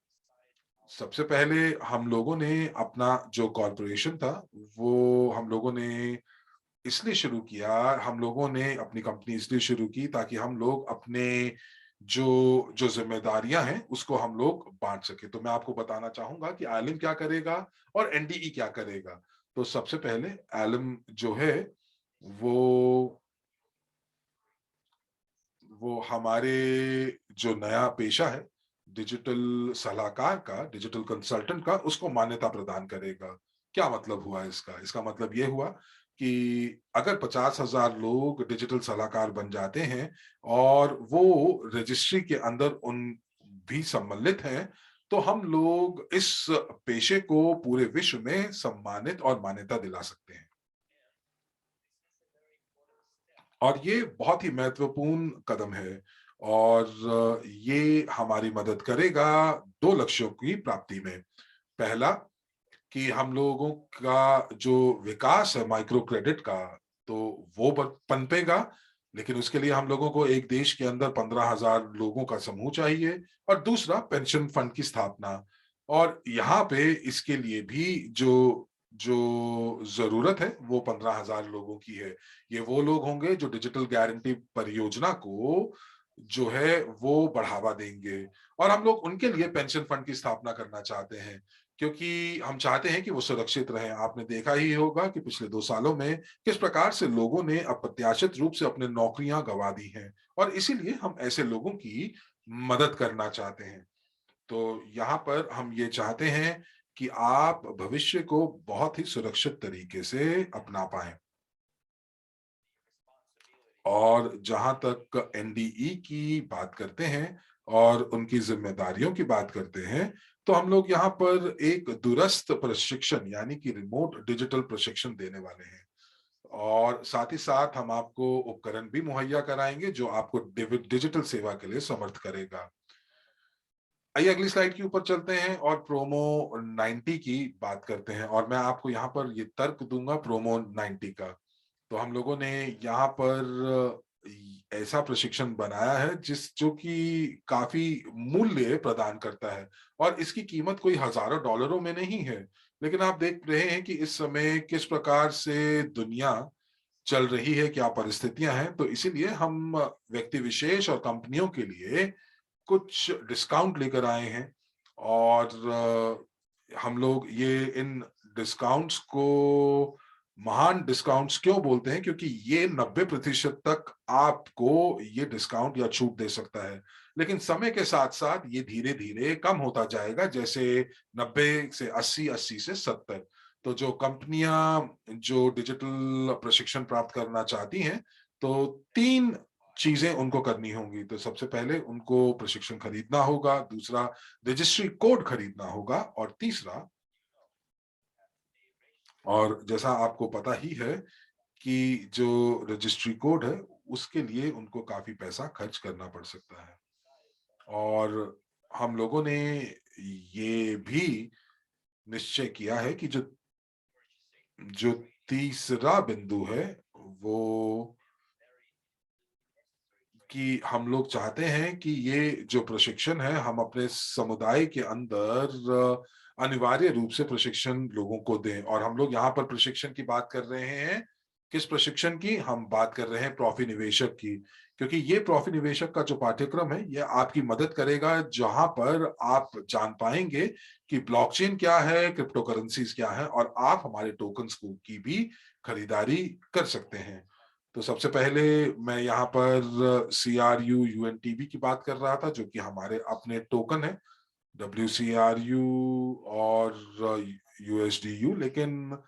सबसे पहले हम लोगों ने अपना जो कॉरपोरेशन था, वो हम लोगों ने इसलिए शुरू किया, हम लोगों ने अपनी कंपनी इसलिए शुरू की ताकि हम लोग अपने जो जो जिम्मेदारियां हैं उसको हम लोग बांट सके। तो मैं आपको बताना चाहूंगा कि आलिम क्या करेगा और एनडीई क्या करेगा। तो सबसे पहले आलिम जो है वो वो हमारे जो नया पेशा है डिजिटल सलाहकार का, डिजिटल कंसल्टेंट का, उसको मान्यता प्रदान करेगा। क्या मतलब हुआ इसका? इसका मतलब ये हुआ कि अगर 50,000 लोग डिजिटल सलाहकार बन जाते हैं और वो रजिस्ट्री के अंदर उन भी सम्मिलित हैं, तो हम लोग इस पेशे को पूरे विश्व में सम्मानित और मान्यता दिला सकते हैं। और ये बहुत ही महत्वपूर्ण कदम है। और ये हमारी मदद करेगा दो लक्ष्यों की प्राप्ति में। पहला, कि हम लोगों का जो विकास है माइक्रो क्रेडिट का, तो वो पनपेगा। लेकिन उसके लिए हम लोगों को एक देश के अंदर 15,000 लोगों का समूह चाहिए। और दूसरा, पेंशन फंड की स्थापना। और यहाँ पे इसके लिए भी जो जो जरूरत है वो 15,000 लोगों की है। ये वो लोग होंगे जो डिजिटल गारंटी परियोजना को जो है वो बढ़ावा देंगे। और हम लोग उनके लिए पेंशन फंड की स्थापना करना चाहते हैं, क्योंकि हम चाहते हैं कि वो सुरक्षित रहें। आपने देखा ही होगा कि पिछले 2 सालों में किस प्रकार से लोगों ने अप्रत्याशित रूप से अपने नौकरियां गंवा दी हैं। और इसीलिए हम ऐसे लोगों की मदद करना चाहते हैं। तो यहाँ पर हम ये चाहते हैं कि आप भविष्य को बहुत ही सुरक्षित तरीके से अपना पाएं। और जहां तक एनडीई की बात करते हैं और उनकी जिम्मेदारियों की बात करते हैं, तो हम लोग यहाँ पर एक दूरस्थ प्रशिक्षण यानी कि रिमोट डिजिटल प्रशिक्षण देने वाले हैं। और साथ ही साथ हम आपको उपकरण भी मुहैया कराएंगे जो आपको डिजिटल सेवा के लिए समर्थ करेगा। आइए अगली स्लाइड के ऊपर चलते हैं और प्रोमो 90 की बात करते हैं। और मैं आपको यहाँ पर ये तर्क दूंगा प्रोमो 90 का। तो हम लोगों ने यहाँ पर ऐसा प्रशिक्षण बनाया है जो कि काफी मूल्य प्रदान करता है। और इसकी कीमत कोई हजारों डॉलरों में नहीं है। लेकिन आप देख रहे हैं कि इस समय किस प्रकार से दुनिया चल रही है, क्या परिस्थितियां हैं। तो इसीलिए हम व्यक्ति विशेष और कंपनियों के लिए कुछ डिस्काउंट लेकर आए हैं। और हम लोग ये इन डिस्काउंट्स को महान डिस्काउंट्स क्यों बोलते हैं, क्योंकि ये 90% तक आपको ये डिस्काउंट या छूट दे सकता है। लेकिन समय के साथ साथ ये धीरे धीरे कम होता जाएगा, जैसे 90 से 80, 80 से 70। तो जो कंपनियां जो डिजिटल प्रशिक्षण प्राप्त करना चाहती हैं, तो 3 चीजें उनको करनी होंगी। तो सबसे पहले उनको प्रशिक्षण खरीदना होगा, दूसरा रजिस्ट्री कोड खरीदना होगा, और तीसरा, और जैसा आपको पता ही है कि जो रजिस्ट्री कोड है उसके लिए उनको काफी पैसा खर्च करना पड़ सकता है। और हम लोगों ने ये भी निश्चय किया है कि जो जो तीसरा बिंदु है वो, कि हम लोग चाहते हैं कि ये जो प्रशिक्षण है हम अपने समुदाय के अंदर अनिवार्य रूप से प्रशिक्षण लोगों को दें। और हम लोग यहाँ पर प्रशिक्षण की बात कर रहे हैं, किस प्रशिक्षण की हम बात कर रहे हैं? प्रॉफी निवेशक की। क्योंकि ये प्रॉफी निवेशक का जो पाठ्यक्रम है ये आपकी मदद करेगा, जहां पर आप जान पाएंगे कि ब्लॉकचेन क्या है, क्रिप्टो करेंसीज क्या है, और आप हमारे टोकन्स को की भी खरीदारी कर सकते हैं। तो सबसे पहले मैं यहाँ पर CRU UNTB की बात कर रहा था, जो कि हमारे अपने टोकन है, WCRU और USDU। लेकिन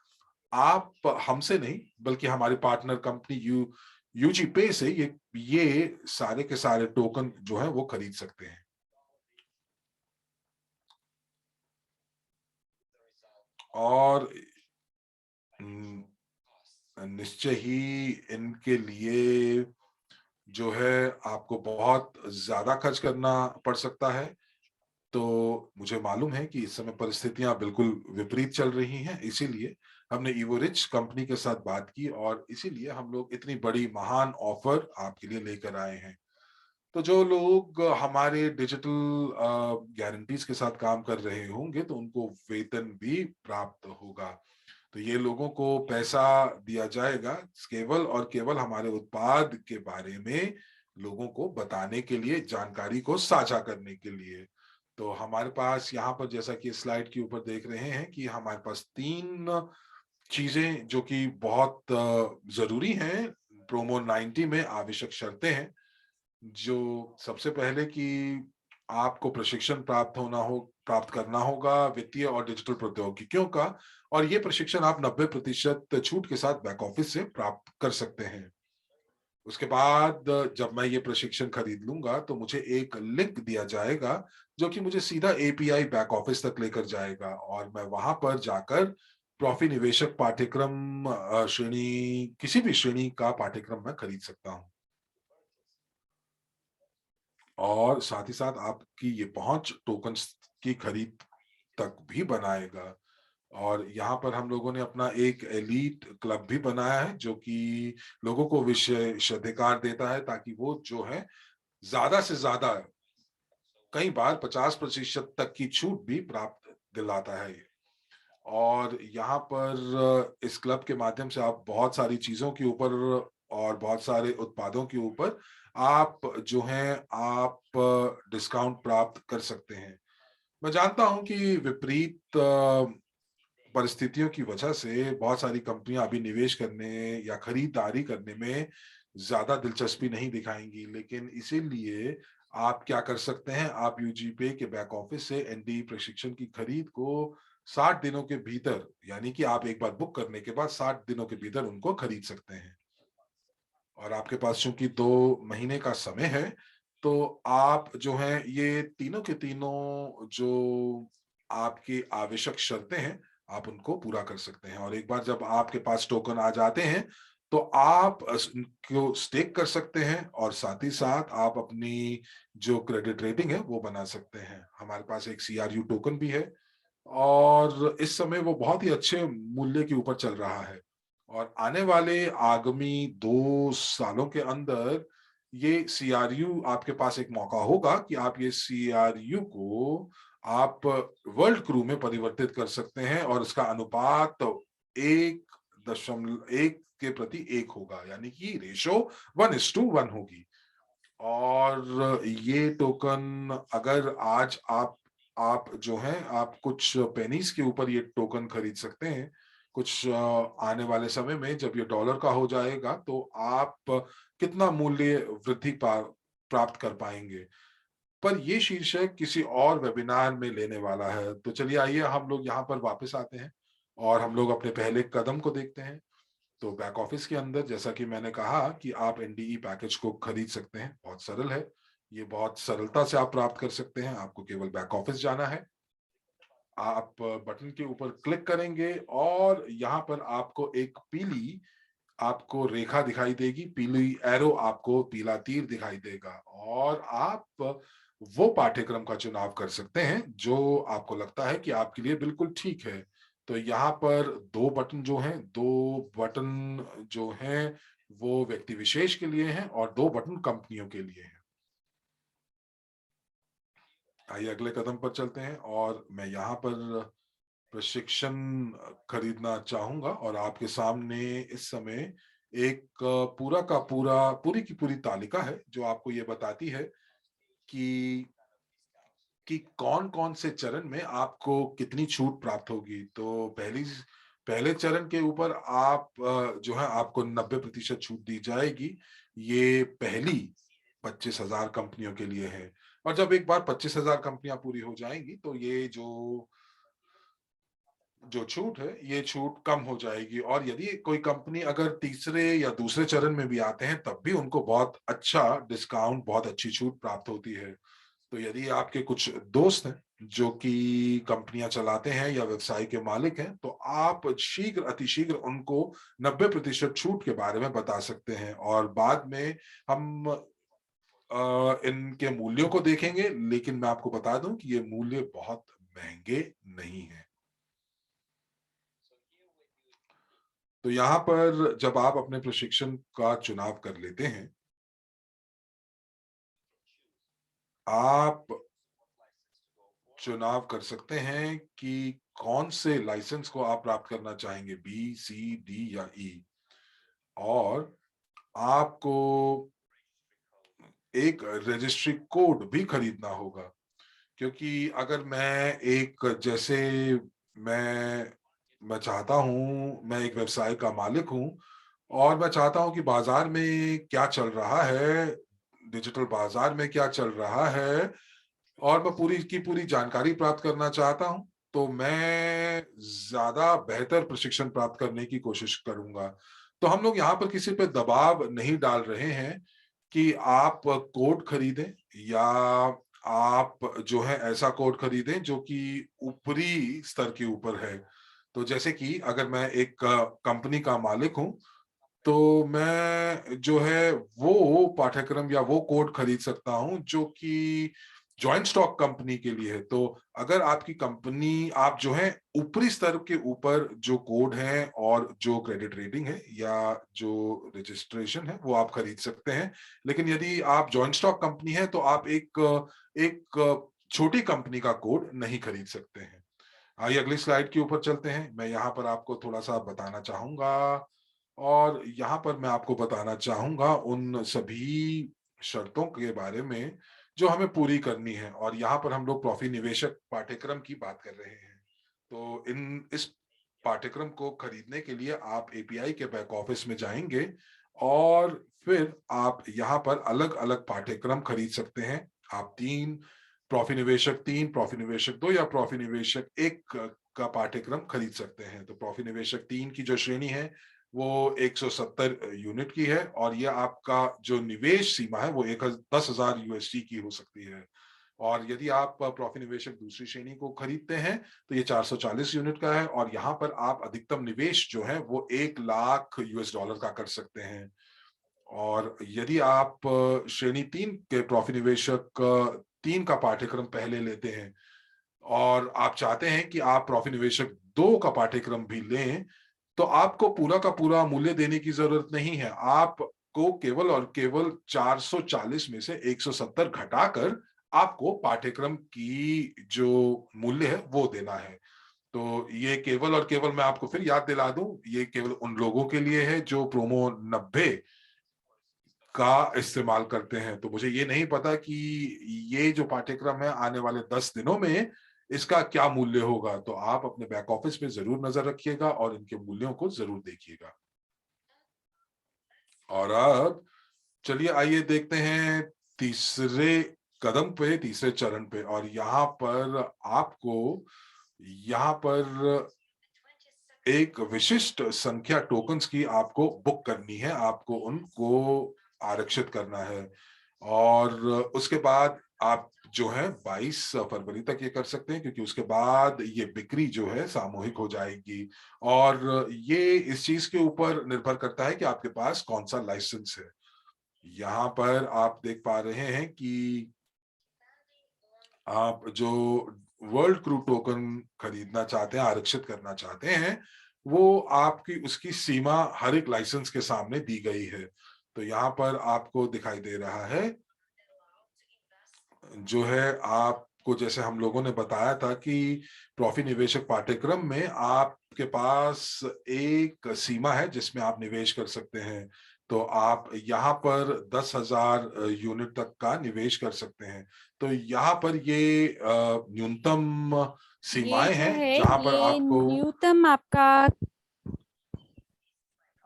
आप हमसे नहीं बल्कि हमारी पार्टनर कंपनी UG पे से ये सारे के सारे टोकन जो है वो खरीद सकते हैं। और निश्चय ही इनके लिए जो है आपको बहुत ज्यादा खर्च करना पड़ सकता है। तो मुझे मालूम है कि इस समय परिस्थितियां बिल्कुल विपरीत चल रही हैं, इसीलिए हमने इवोरिच कंपनी के साथ बात की, और इसीलिए हम लोग इतनी बड़ी महान ऑफर आपके लिए लेकर आए हैं। तो जो लोग हमारे डिजिटल गारंटीज के साथ काम कर रहे होंगे तो उनको वेतन भी प्राप्त होगा। तो ये लोगों को पैसा दिया जाएगा केवल और केवल हमारे उत्पाद के बारे में लोगों को बताने के लिए, जानकारी को साझा करने के लिए। तो हमारे पास यहाँ पर, जैसा कि स्लाइड के ऊपर देख रहे हैं, कि हमारे पास 3 चीजें जो कि बहुत जरूरी हैं, प्रोमो 90 में आवश्यक शर्तें हैं। जो सबसे पहले कि आपको प्रशिक्षण प्राप्त करना होगा वित्तीय और डिजिटल प्रौद्योगिकियों का, और ये प्रशिक्षण आप 90% छूट के साथ बैक ऑफिस से प्राप्त कर सकते हैं। उसके बाद जब मैं ये प्रशिक्षण खरीद लूंगा तो मुझे एक लिंक दिया जाएगा जो कि मुझे सीधा API बैक ऑफिस तक लेकर जाएगा, और मैं वहां पर जाकर प्रॉफी निवेशक पाठ्यक्रम श्रेणी, किसी भी श्रेणी का पाठ्यक्रम मैं खरीद सकता हूं। और साथ ही साथ आपकी ये पहुंच टोकन्स की खरीद तक भी बनाएगा। और यहाँ पर हम लोगों ने अपना एक एलीट क्लब भी बनाया है जो कि लोगों को विशेषाधिकार देता है, ताकि वो जो है ज्यादा से ज्यादा, कई बार 50% तक की छूट भी प्राप्त दिलाता है ये। और यहाँ पर इस क्लब के माध्यम से आप बहुत सारी चीजों के ऊपर और बहुत सारे उत्पादों के ऊपर आप जो हैं आप डिस्काउंट प्राप्त कर सकते हैं। मैं जानता हूं कि विपरीत परिस्थितियों की वजह से बहुत सारी कंपनियां अभी निवेश करने या खरीदारी करने में ज्यादा दिलचस्पी नहीं दिखाएंगी, लेकिन इसीलिए आप क्या कर सकते हैं, आप UG पे के बैक ऑफिस से NDE प्रशिक्षण की खरीद को 60 दिनों के भीतर, यानी कि आप एक बार बुक करने के बाद 60 दिनों के भीतर उनको खरीद सकते हैं। और आपके पास चूंकि 2 महीने का समय है, तो आप जो हैं ये तीनों के तीनों जो आपकी आवश्यक शर्तें हैं आप उनको पूरा कर सकते हैं। और एक बार जब आपके पास टोकन आ जाते हैं तो आप उनको स्टेक कर सकते हैं, और साथ ही साथ आप अपनी जो क्रेडिट रेटिंग है वो बना सकते हैं। हमारे पास एक CRU टोकन भी है, और इस समय वो बहुत ही अच्छे मूल्य के ऊपर चल रहा है। और आने वाले आगामी 2 सालों के अंदर ये CRU, आपके पास एक मौका होगा कि आप ये CRU को आप वर्ल्ड क्रू में परिवर्तित कर सकते हैं, और इसका अनुपात 1.1 के प्रति 1 होगा, यानी कि रेशो 1:1 होगी। और ये टोकन अगर आज आप जो हैं आप कुछ पेनीज के ऊपर ये टोकन खरीद सकते हैं, कुछ आने वाले समय में जब ये डॉलर का हो जाएगा तो आप कितना मूल्य वृद्धि प्राप्त कर पाएंगे। पर ये शीर्षक किसी और वेबिनार में लेने वाला है। तो चलिए आइए हम लोग यहाँ पर वापस आते हैं और हम लोग अपने पहले कदम को देखते हैं। तो बैक ऑफिस के अंदर जैसा कि मैंने कहा कि आप एनडीई पैकेज को खरीद सकते हैं, बहुत सरल है, ये बहुत सरलता से आप प्राप्त कर सकते हैं। आपको केवल बैक ऑफिस जाना है, आप बटन के ऊपर क्लिक करेंगे और यहाँ पर आपको एक पीली आपको रेखा दिखाई देगी, पीली एरो, आपको पीला तीर दिखाई देगा और आप वो पाठ्यक्रम का चुनाव कर सकते हैं जो आपको लगता है कि आपके लिए बिल्कुल ठीक है। तो यहाँ पर दो बटन जो हैं, दो बटन जो हैं वो व्यक्ति विशेष के लिए हैं और दो बटन कंपनियों के लिए हैं। आइए अगले कदम पर चलते हैं और मैं यहाँ पर प्रशिक्षण खरीदना चाहूंगा और आपके सामने इस समय एक पूरा का पूरा पूरी की पूरी तालिका है जो आपको ये बताती है कि कौन कौन से चरण में आपको कितनी छूट प्राप्त होगी। तो पहले चरण के ऊपर आप जो है आपको 90% छूट दी जाएगी। ये पहली 25,000 कंपनियों के लिए है और जब एक बार 25,000 कंपनियां पूरी हो जाएंगी तो ये जो जो छूट है ये छूट कम हो जाएगी और यदि कोई कंपनी अगर तीसरे या दूसरे चरण में भी आते हैं तब भी उनको बहुत अच्छा डिस्काउंट, बहुत अच्छी छूट प्राप्त होती है। तो यदि आपके कुछ दोस्त हैं जो कि कंपनियां चलाते हैं या व्यवसाय के मालिक हैं तो आप शीघ्र अतिशीघ्र उनको 90% छूट के बारे में बता सकते हैं और बाद में हम इनके मूल्यों को देखेंगे, लेकिन मैं आपको बता दूं कि ये मूल्य बहुत महंगे नहीं है। तो यहाँ पर जब आप अपने प्रशिक्षण का चुनाव कर लेते हैं, आप चुनाव कर सकते हैं कि कौन से लाइसेंस को आप प्राप्त करना चाहेंगे, बी, सी, डी या ई। और आपको एक रजिस्ट्री कोड भी खरीदना होगा, क्योंकि अगर मैं एक जैसे मैं मैं चाहता हूं, मैं एक व्यवसाय का मालिक हूं और मैं चाहता हूं कि बाजार में क्या चल रहा है, डिजिटल बाजार में क्या चल रहा है और मैं पूरी की पूरी जानकारी प्राप्त करना चाहता हूं, तो मैं ज्यादा बेहतर प्रशिक्षण प्राप्त करने की कोशिश करूंगा। तो हम लोग यहाँ पर किसी पे दबाव नहीं डाल रहे हैं कि आप कोड खरीदें या आप जो है ऐसा कोड खरीदें जो कि ऊपरी स्तर के ऊपर है। तो जैसे कि अगर मैं एक कंपनी का मालिक हूं तो मैं जो है वो पाठ्यक्रम या वो कोड खरीद सकता हूं जो कि जॉइंट स्टॉक कंपनी के लिए है। तो अगर आपकी कंपनी, आप जो है ऊपरी स्तर के ऊपर जो कोड है और जो क्रेडिट रेटिंग है या जो रजिस्ट्रेशन है वो आप खरीद सकते हैं। लेकिन यदि आप जॉइंट स्टॉक कंपनी है तो आप एक छोटी कंपनी का कोड नहीं खरीद सकते हैं। आइए अगली स्लाइड के ऊपर चलते हैं। मैं यहाँ पर आपको थोड़ा सा बताना चाहूंगा और यहाँ पर मैं आपको बताना चाहूंगा उन सभी शर्तों के बारे में जो हमें पूरी करनी है और यहाँ पर हम लोग प्रॉफी निवेशक पाठ्यक्रम की बात कर रहे हैं। तो इस पाठ्यक्रम को खरीदने के लिए आप एपीआई के बैक ऑफिस में जाएंगे और फिर आप यहाँ पर अलग अलग पाठ्यक्रम खरीद सकते हैं। आप तीन प्रॉफी निवेशक दो या प्रॉफी निवेशक एक का पाठ्यक्रम खरीद सकते हैं। तो प्रॉफी निवेशक 3 की जो श्रेणी है वो 170 यूनिट की है और ये आपका जो निवेश सीमा है वो 10,000 यूएसडी की हो सकती है। और यदि आप प्रॉफी निवेशक दूसरी श्रेणी को खरीदते हैं तो ये 440 यूनिट का है और यहाँ पर आप अधिकतम निवेश जो है वो 1 लाख यूएस डॉलर का कर सकते हैं। और यदि आप श्रेणी 3 के प्रॉफी निवेशक 3 का पाठ्यक्रम पहले लेते हैं और आप चाहते हैं कि आप प्रॉफी निवेशक 2 का पाठ्यक्रम भी लें, तो आपको पूरा का पूरा मूल्य देने की जरूरत नहीं है। आपको केवल और केवल 440 में से 170 घटाकर आपको पाठ्यक्रम की जो मूल्य है वो देना है। तो ये केवल और केवल, मैं आपको फिर याद दिला दूं, ये केवल उन लोगों के लिए है जो प्रोमो 90 का इस्तेमाल करते हैं। तो मुझे ये नहीं पता कि ये जो पाठ्यक्रम है आने वाले 10 दिनों में इसका क्या मूल्य होगा। तो आप अपने बैक ऑफिस में जरूर नजर रखिएगा और इनके मूल्यों को जरूर देखिएगा। और अब चलिए आइए देखते हैं तीसरे कदम पे, तीसरे चरण पे। और यहाँ पर आपको यहाँ पर एक विशिष्ट संख्या टोकन्स की आपको बुक करनी है, आपको उनको आरक्षित करना है और उसके बाद आप जो है 22 फरवरी तक ये कर सकते हैं, क्योंकि उसके बाद ये बिक्री जो है सामूहिक हो जाएगी और ये इस चीज के ऊपर निर्भर करता है कि आपके पास कौन सा लाइसेंस है। यहाँ पर आप देख पा रहे हैं कि आप जो वर्ल्ड क्रू टोकन खरीदना चाहते हैं, आरक्षित करना चाहते हैं, वो आपकी उसकी सीमा हर एक लाइसेंस के सामने दी गई है। तो यहाँ पर आपको दिखाई दे रहा है जो है, आपको जैसे हम लोगों ने बताया था कि प्रॉफी निवेशक पाठ्यक्रम में आपके पास एक सीमा है जिसमें आप निवेश कर सकते हैं। तो आप यहाँ पर 10,000 यूनिट तक का निवेश कर सकते हैं। तो यहाँ पर ये न्यूनतम ये सीमाएं जो हैं है जहां पर ये आपको न्यूनतम आपका,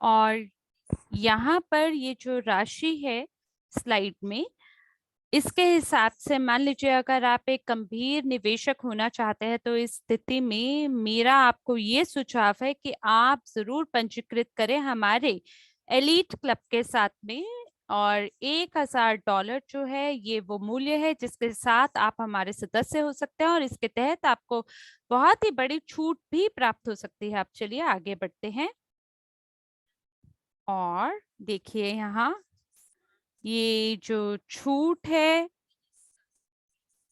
और यहाँ पर ये जो राशि है स्लाइड में, इसके हिसाब से मान लीजिए अगर आप एक गंभीर निवेशक होना चाहते हैं तो इस स्थिति में मेरा आपको ये सुझाव है कि आप जरूर पंजीकृत करें हमारे एलीट क्लब के साथ में। और $1,000 जो है ये वो मूल्य है जिसके साथ आप हमारे सदस्य हो सकते हैं और इसके तहत आपको बहुत ही बड़ी छूट भी प्राप्त हो सकती है। आप चलिए आगे बढ़ते हैं और देखिए यहाँ ये जो छूट है,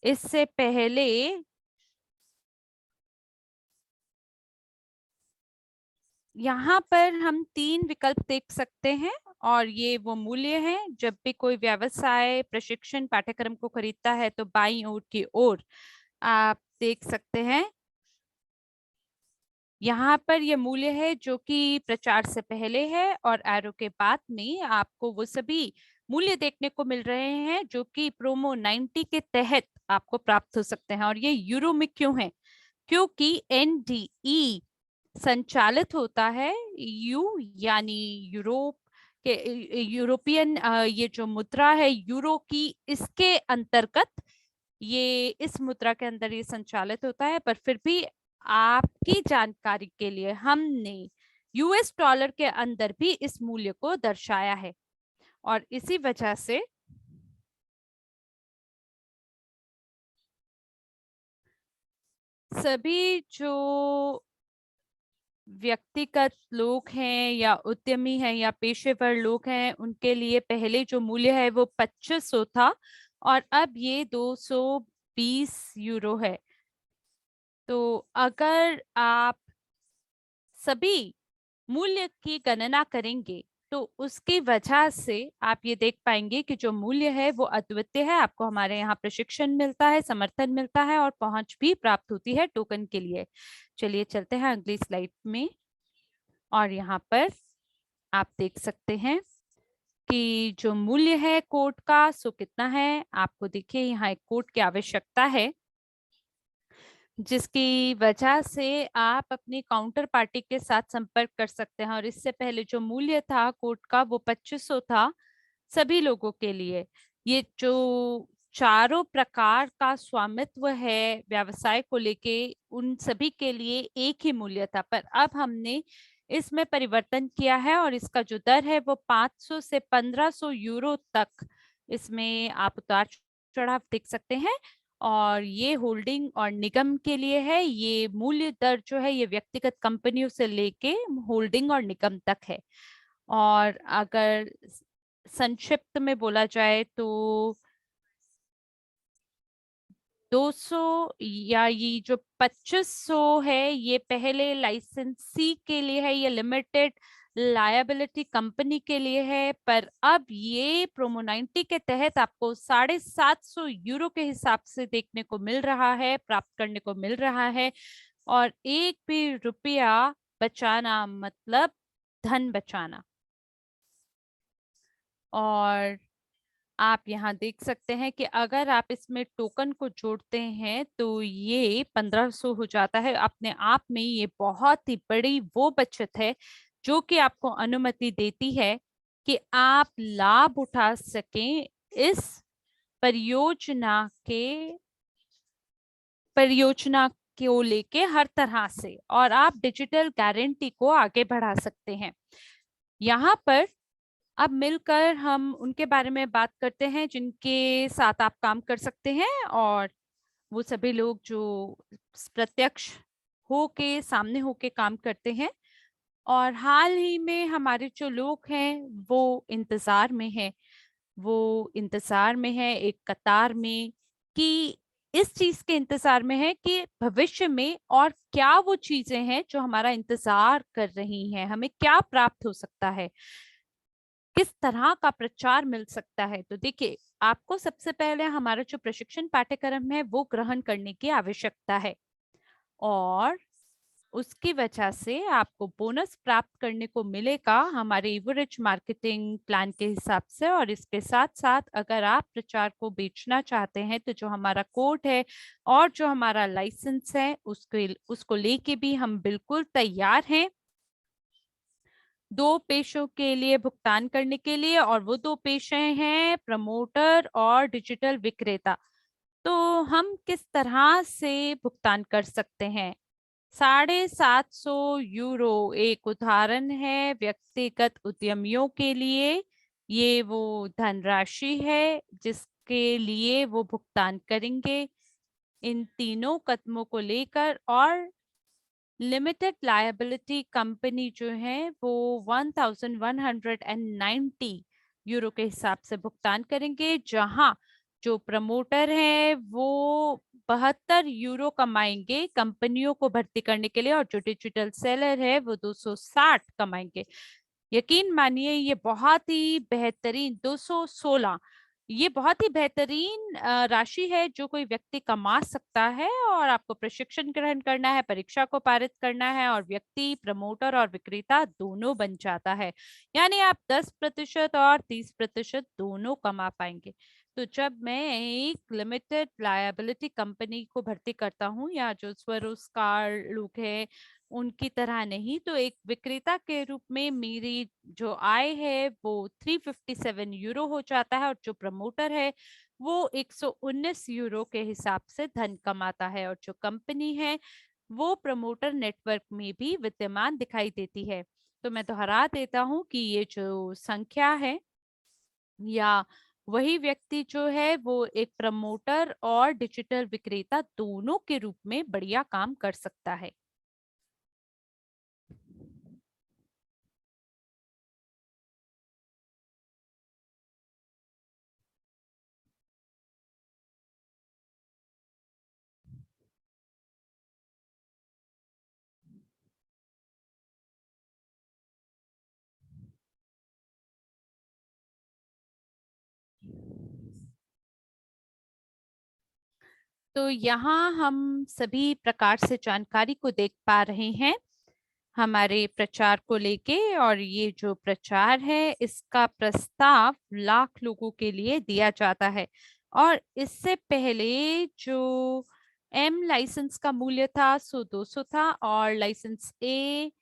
इससे पहले यहाँ पर हम 3 विकल्प देख सकते हैं और ये वो मूल्य है। जब भी कोई व्यवसाय प्रशिक्षण पाठ्यक्रम को खरीदता है तो बाईं ओर की ओर आप देख सकते हैं यहाँ पर ये मूल्य है जो कि प्रचार से पहले है और एरो के बाद में आपको वो सभी मूल्य देखने को मिल रहे हैं जो कि प्रोमो 90 के तहत आपको प्राप्त हो सकते हैं। और ये यूरो में क्यों है? क्योंकि एनडीई संचालित होता है यानी यूरोप के यूरोपियन ये जो मुद्रा है यूरो की, इसके अंतर्गत ये इस मुद्रा के अंदर ये संचालित होता है। पर फिर भी आपकी जानकारी के लिए हमने यूएस डॉलर के अंदर भी इस मूल्य को दर्शाया है और इसी वजह से सभी जो व्यक्तिगत लोग हैं या उद्यमी हैं या पेशेवर लोग हैं उनके लिए पहले जो मूल्य है वो 2500 था और अब ये 220 यूरो है। तो अगर आप सभी मूल्य की गणना करेंगे तो उसकी वजह से आप ये देख पाएंगे कि जो मूल्य है वो अद्वितीय है। आपको हमारे यहाँ प्रशिक्षण मिलता है, समर्थन मिलता है और पहुंच भी प्राप्त होती है टोकन के लिए। चलिए चलते हैं अगली स्लाइड में और यहाँ पर आप देख सकते हैं कि जो मूल्य है कोड का सो कितना है। आपको देखिए यहाँ एक कोड की आवश्यकता है जिसकी वजह से आप अपनी काउंटर पार्टी के साथ संपर्क कर सकते हैं। और इससे पहले जो मूल्य था कोड का वो 2500 था सभी लोगों के लिए। ये जो चारों प्रकार का स्वामित्व है व्यवसाय को लेके उन सभी के लिए एक ही मूल्य था, पर अब हमने इसमें परिवर्तन किया है और इसका जो दर है वो 500 से 1500 यूरो तक इसमें आप उतार चढ़ाव देख सकते हैं। और ये होल्डिंग और निगम के लिए है। ये मूल्य दर जो है ये व्यक्तिगत कंपनियों से लेके होल्डिंग और निगम तक है। और अगर संक्षिप्त में बोला जाए तो 200 या ये जो 2500 है ये पहले लाइसेंसी के लिए है, ये लिमिटेड लायबिलिटी कंपनी के लिए है। पर अब ये प्रोमो 90 के तहत आपको 750 यूरो के हिसाब से देखने को मिल रहा है, प्राप्त करने को मिल रहा है। और एक भी रुपया बचाना मतलब धन बचाना। और आप यहाँ देख सकते हैं कि अगर आप इसमें टोकन को जोड़ते हैं तो ये 1500 हो जाता है। अपने आप में ये बहुत ही बड़ी वो बचत है जो कि आपको अनुमति देती है कि आप लाभ उठा सकें इस परियोजना को लेके हर तरह से, और आप डिजिटल गारंटी को आगे बढ़ा सकते हैं। यहाँ पर अब मिलकर हम उनके बारे में बात करते हैं जिनके साथ आप काम कर सकते हैं, और वो सभी लोग जो प्रत्यक्ष होके सामने होके काम करते हैं। और हाल ही में हमारे जो लोग हैं वो इंतजार में हैं, वो इंतजार में है एक कतार में, कि इस चीज के इंतजार में है कि भविष्य में और क्या वो चीजें हैं जो हमारा इंतजार कर रही हैं, हमें क्या प्राप्त हो सकता है, किस तरह का प्रचार मिल सकता है। तो देखिए, आपको सबसे पहले हमारा जो प्रशिक्षण पाठ्यक्रम है वो ग्रहण करने की आवश्यकता है, और उसकी वजह से आपको बोनस प्राप्त करने को मिलेगा हमारे एवरेज मार्केटिंग प्लान के हिसाब से। और इसके साथ साथ अगर आप प्रचार को बेचना चाहते हैं तो जो हमारा कोड है और जो हमारा लाइसेंस है उसको लेके भी हम बिल्कुल तैयार हैं 2 पेशों के लिए भुगतान करने के लिए, और वो 2 पेशे हैं प्रमोटर और डिजिटल विक्रेता। तो हम किस तरह से भुगतान कर सकते हैं? 750 यूरो एक उदाहरण है व्यक्तिगत उद्यमियों के लिए। ये वो धनराशि है जिसके लिए वो भुगतान करेंगे इन तीनों कदमों को लेकर। और लिमिटेड लायबिलिटी कंपनी जो है वो 1190 यूरो के हिसाब से भुगतान करेंगे, जहां जो प्रमोटर है वो 72 यूरो कमाएंगे कंपनियों को भर्ती करने के लिए, और जो डिजिटल सेलर है वो 260 कमाएंगे। यकीन मानिए ये बहुत ही बेहतरीन 216, ये बहुत ही बेहतरीन राशि है जो कोई व्यक्ति कमा सकता है। और आपको प्रशिक्षण ग्रहण करना है, परीक्षा को पारित करना है, और व्यक्ति प्रमोटर और विक्रेता दोनों बन जाता है। यानी आप 10% और 30% दोनों कमा पाएंगे। तो जब मैं एक लिमिटेड लायबिलिटी कंपनी को भर्ती करता हूँ, या जो स्वरोजगार लोग है उनकी तरह नहीं, तो एक विक्रेता के रूप में मेरी जो आय है वो 357 यूरो हो जाता है, और जो प्रमोटर है वो 119 यूरो के हिसाब से धन कमाता है। और जो कंपनी है वो प्रमोटर नेटवर्क में भी विद्यमान दिखाई देती है। तो मैं दोहरा देता हूँ कि ये जो संख्या है, या वही व्यक्ति जो है वो एक प्रमोटर और डिजिटल विक्रेता दोनों के रूप में बढ़िया काम कर सकता है। तो यहाँ हम सभी प्रकार से जानकारी को देख पा रहे हैं हमारे प्रचार को लेके। और ये जो प्रचार है इसका प्रस्ताव लाख लोगों के लिए दिया जाता है। और इससे पहले जो एम लाइसेंस का मूल्य था सो 200 था, और लाइसेंस ए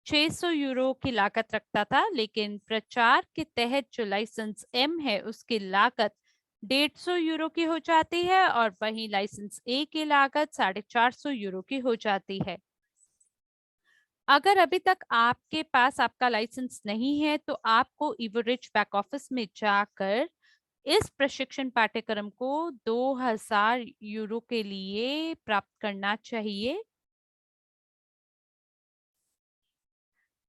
600 यूरो की लागत रखता था। लेकिन प्रचार के तहत जो लाइसेंस एम है उसकी लागत 150 यूरो की हो जाती है, और वहीं लाइसेंस ए की लागत 450 यूरो की हो जाती है। अगर अभी तक आपके पास आपका लाइसेंस नहीं है तो आपको इवरेज बैक ऑफिस में जाकर इस प्रशिक्षण पाठ्यक्रम को 2000 यूरो के लिए प्राप्त करना चाहिए।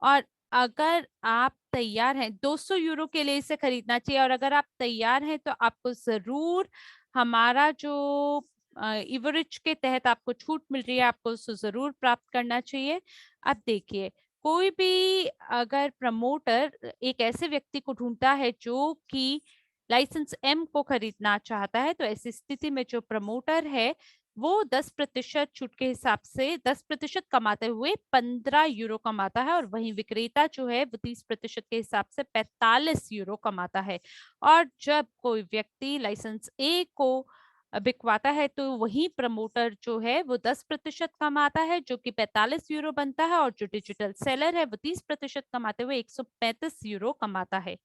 और अगर आप तैयार हैं 200 यूरो के लिए इसे खरीदना चाहिए, और अगर आप तैयार हैं तो आपको जरूर हमारा जो इवरेज के तहत आपको छूट मिल रही है आपको उसे जरूर प्राप्त करना चाहिए। अब देखिए, कोई भी अगर प्रमोटर एक ऐसे व्यक्ति को ढूंढता है जो कि लाइसेंस एम को खरीदना चाहता है, तो ऐसी स्थिति में जो प्रमोटर है वो 10% छूट के हिसाब से 10% कमाते हुए 15 यूरो कमाता है, और वहीं विक्रेता जो है वो 30% के हिसाब से 45 यूरो कमाता है। और जब कोई व्यक्ति लाइसेंस ए को बिकवाता है तो वही प्रमोटर जो है वो 10% कमाता है जो कि 45 यूरो बनता है, और जो डिजिटल सेलर है वो 30% कमाते हुए 135 यूरो कमाता है।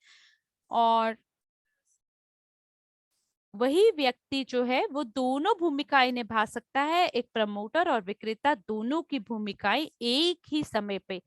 और वही व्यक्ति जो है वो दोनों भूमिकाएं निभा सकता है, एक प्रमोटर और विक्रेता दोनों की भूमिकाएं एक ही समय पे।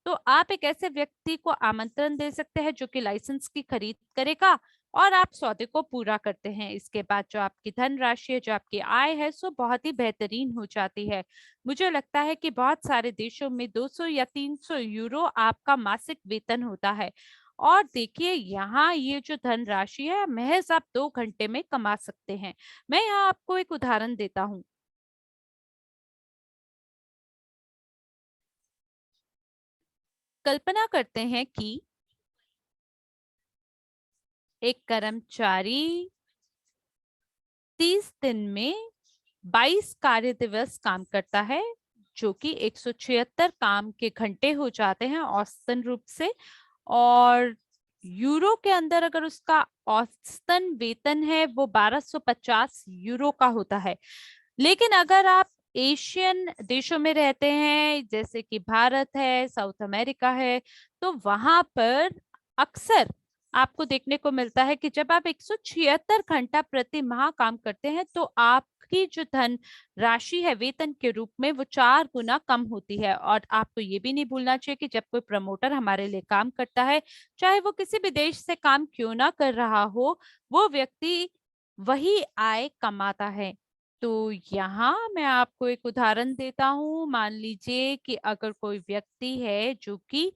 तो आप एक ऐसे व्यक्ति को आमंत्रण दे सकते हैं जो कि लाइसेंस की खरीद करेगा और आप सौदे को पूरा करते हैं। इसके बाद जो आपकी धनराशि है, जो आपकी आय है, सो बहुत ही बेहतरीन हो जाती है। मुझे लगता है कि बहुत सारे देशों में 200 या 300 यूरो आपका मासिक वेतन होता है। और देखिए यहाँ ये जो धनराशि है महज आप 2 घंटे में कमा सकते हैं। मैं यहाँ आपको एक उदाहरण देता हूँ। कल्पना करते हैं कि एक कर्मचारी 30 दिन में 22 कार्य दिवस काम करता है, जो कि 176 काम के घंटे हो जाते हैं औसतन रूप से। और यूरो के अंदर अगर उसका औसतन वेतन है वो 1250 यूरो का होता है। लेकिन अगर आप एशियन देशों में रहते हैं, जैसे कि भारत है, साउथ अमेरिका है, तो वहां पर अक्सर आपको देखने को मिलता है कि जब आप 176 घंटा प्रति माह काम करते हैं तो आपकी जो धन राशि है वेतन के रूप में वो 4 गुना कम होती है। और आपको ये भी नहीं भूलना चाहिए कि जब कोई प्रमोटर हमारे लिए काम करता है, चाहे वो किसी भी देश से काम क्यों ना कर रहा हो, वो व्यक्ति वही आय कमाता है। तो यहाँ मैं आपको एक उदाहरण देता हूँ। मान लीजिए कि अगर कोई व्यक्ति है जो कि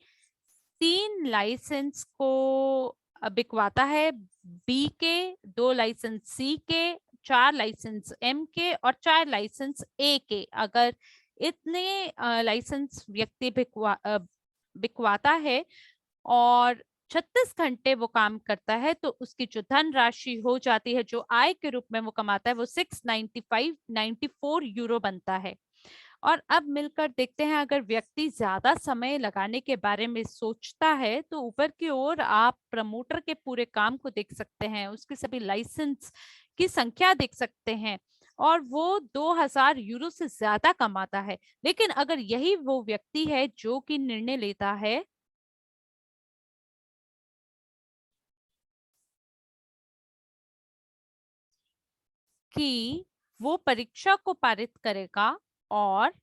3 लाइसेंस को बिकवाता है, बी के, 2 लाइसेंस सी के, 4 लाइसेंस एम के और 4 लाइसेंस ए के। अगर इतने लाइसेंस व्यक्ति बिकवाता है और 36 घंटे वो काम करता है, तो उसकी जो धनराशि हो जाती है, जो आय के रूप में वो कमाता है, वो 695.94 यूरो बनता है। और अब मिलकर देखते हैं, अगर व्यक्ति ज्यादा समय लगाने के बारे में सोचता है तो ऊपर की ओर आप प्रमोटर के पूरे काम को देख सकते हैं, उसके सभी लाइसेंस की संख्या देख सकते हैं, और वो 2000 यूरो से ज्यादा कमाता है। लेकिन अगर यही वो व्यक्ति है जो कि निर्णय लेता है कि वो परीक्षा को पारित करेगा और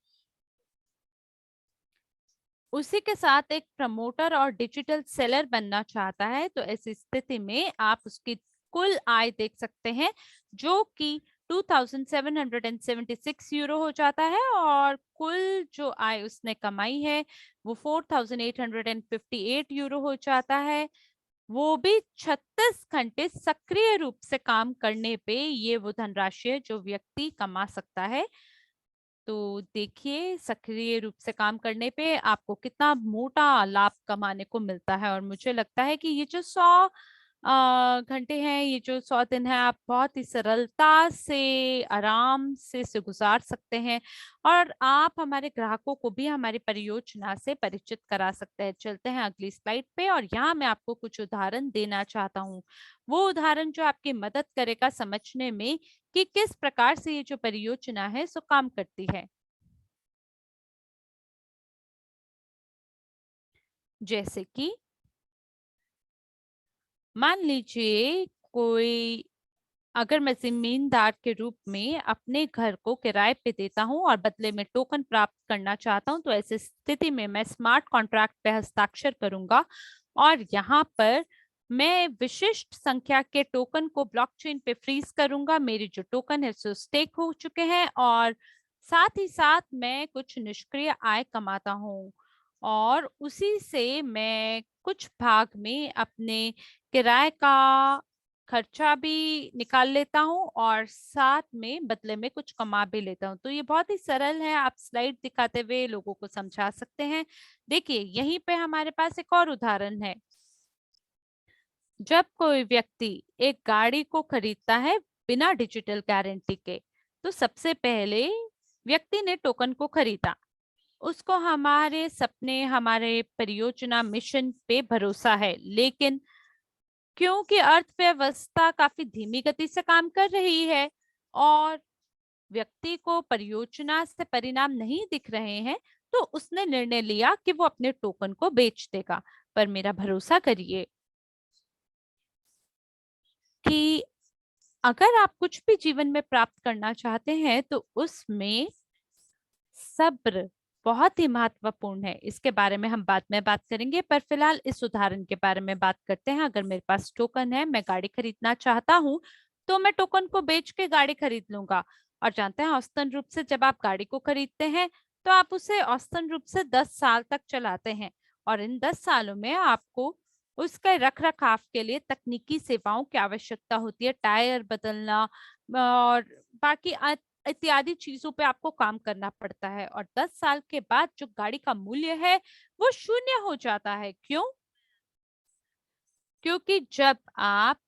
उसी के साथ एक प्रमोटर और डिजिटल सेलर बनना चाहता है, तो ऐसी स्थिति में आप उसकी कुल आय देख सकते हैं, जो कि 2776 यूरो हो जाता है। और कुल जो आय उसने कमाई है वो 4858 यूरो हो जाता है। वो भी 36 घंटे सक्रिय रूप से काम करने पे ये वो धनराशि है जो व्यक्ति कमा सकता है। तो देखिए सक्रिय रूप से काम करने पे आपको कितना मोटा लाभ कमाने को मिलता है। और मुझे लगता है कि ये जो 100 घंटे हैं, ये जो 100 दिन है, आप बहुत ही सरलता से आराम से गुजार सकते हैं। और आप हमारे ग्राहकों को भी हमारी परियोजना से परिचित करा सकते हैं। चलते हैं अगली स्लाइड पे, और यहाँ मैं आपको कुछ उदाहरण देना चाहता हूँ। वो उदाहरण जो आपकी मदद करेगा समझने में कि किस प्रकार से ये जो परियोजना है सो काम करती है। जैसे कि मान लीजिए कोई, अगर मैं जिम्मेदार के रूप में अपने घर को किराए पे देता हूं और बदले में टोकन प्राप्त करना चाहता हूं, तो ऐसी स्थिति में मैं स्मार्ट कॉन्ट्रैक्ट पे हस्ताक्षर करूंगा। और यहाँ पर मैं विशिष्ट संख्या के टोकन को ब्लॉकचेन पे फ्रीज करूंगा। मेरी जो टोकन है सो स्टेक हो चुके हैं, और साथ ही साथ मैं कुछ निष्क्रिय आय कमाता हूँ। और उसी से मैं कुछ भाग में अपने किराए का खर्चा भी निकाल लेता हूँ और साथ में बदले में कुछ कमा भी लेता हूँ। तो ये बहुत ही सरल है, आप स्लाइड दिखाते हुए लोगों को समझा सकते हैं। देखिए यहीं पे हमारे पास एक और उदाहरण है। जब कोई व्यक्ति एक गाड़ी को खरीदता है बिना डिजिटल गारंटी के, तो सबसे पहले व्यक्ति ने टोकन को खरीदा, उसको हमारे सपने, हमारे परियोजना मिशन पे भरोसा है। लेकिन क्योंकि अर्थव्यवस्था काफी धीमी गति से काम कर रही है और व्यक्ति को परियोजना से परिणाम नहीं दिख रहे हैं, तो उसने निर्णय लिया कि वो अपने टोकन को बेच देगा। पर मेरा भरोसा करिए कि अगर आप कुछ भी जीवन में प्राप्त करना चाहते हैं तो उसमें सब्र बहुत ही महत्वपूर्ण है। इसके बारे में हम बाद में बात करेंगे, पर फिलहाल इस उदाहरण के बारे में बात करते हैं। अगर मेरे पास टोकन है, मैं गाड़ी खरीदना चाहता हूँ, तो मैं टोकन को बेच के गाड़ी खरीद लूंगा। और जानते हैं, औसतन रूप से जब आप गाड़ी को खरीदते हैं तो आप उसे औसतन रूप से 10 साल तक चलाते हैं। और इन 10 सालों में आपको उसके रख रखाव के लिए तकनीकी सेवाओं की आवश्यकता होती है, टायर बदलना और बाकी इत्यादि चीजों पे आपको काम करना पड़ता है। और 10 साल के बाद जो गाड़ी का मूल्य है वो शून्य हो जाता है। क्यों? क्योंकि जब आप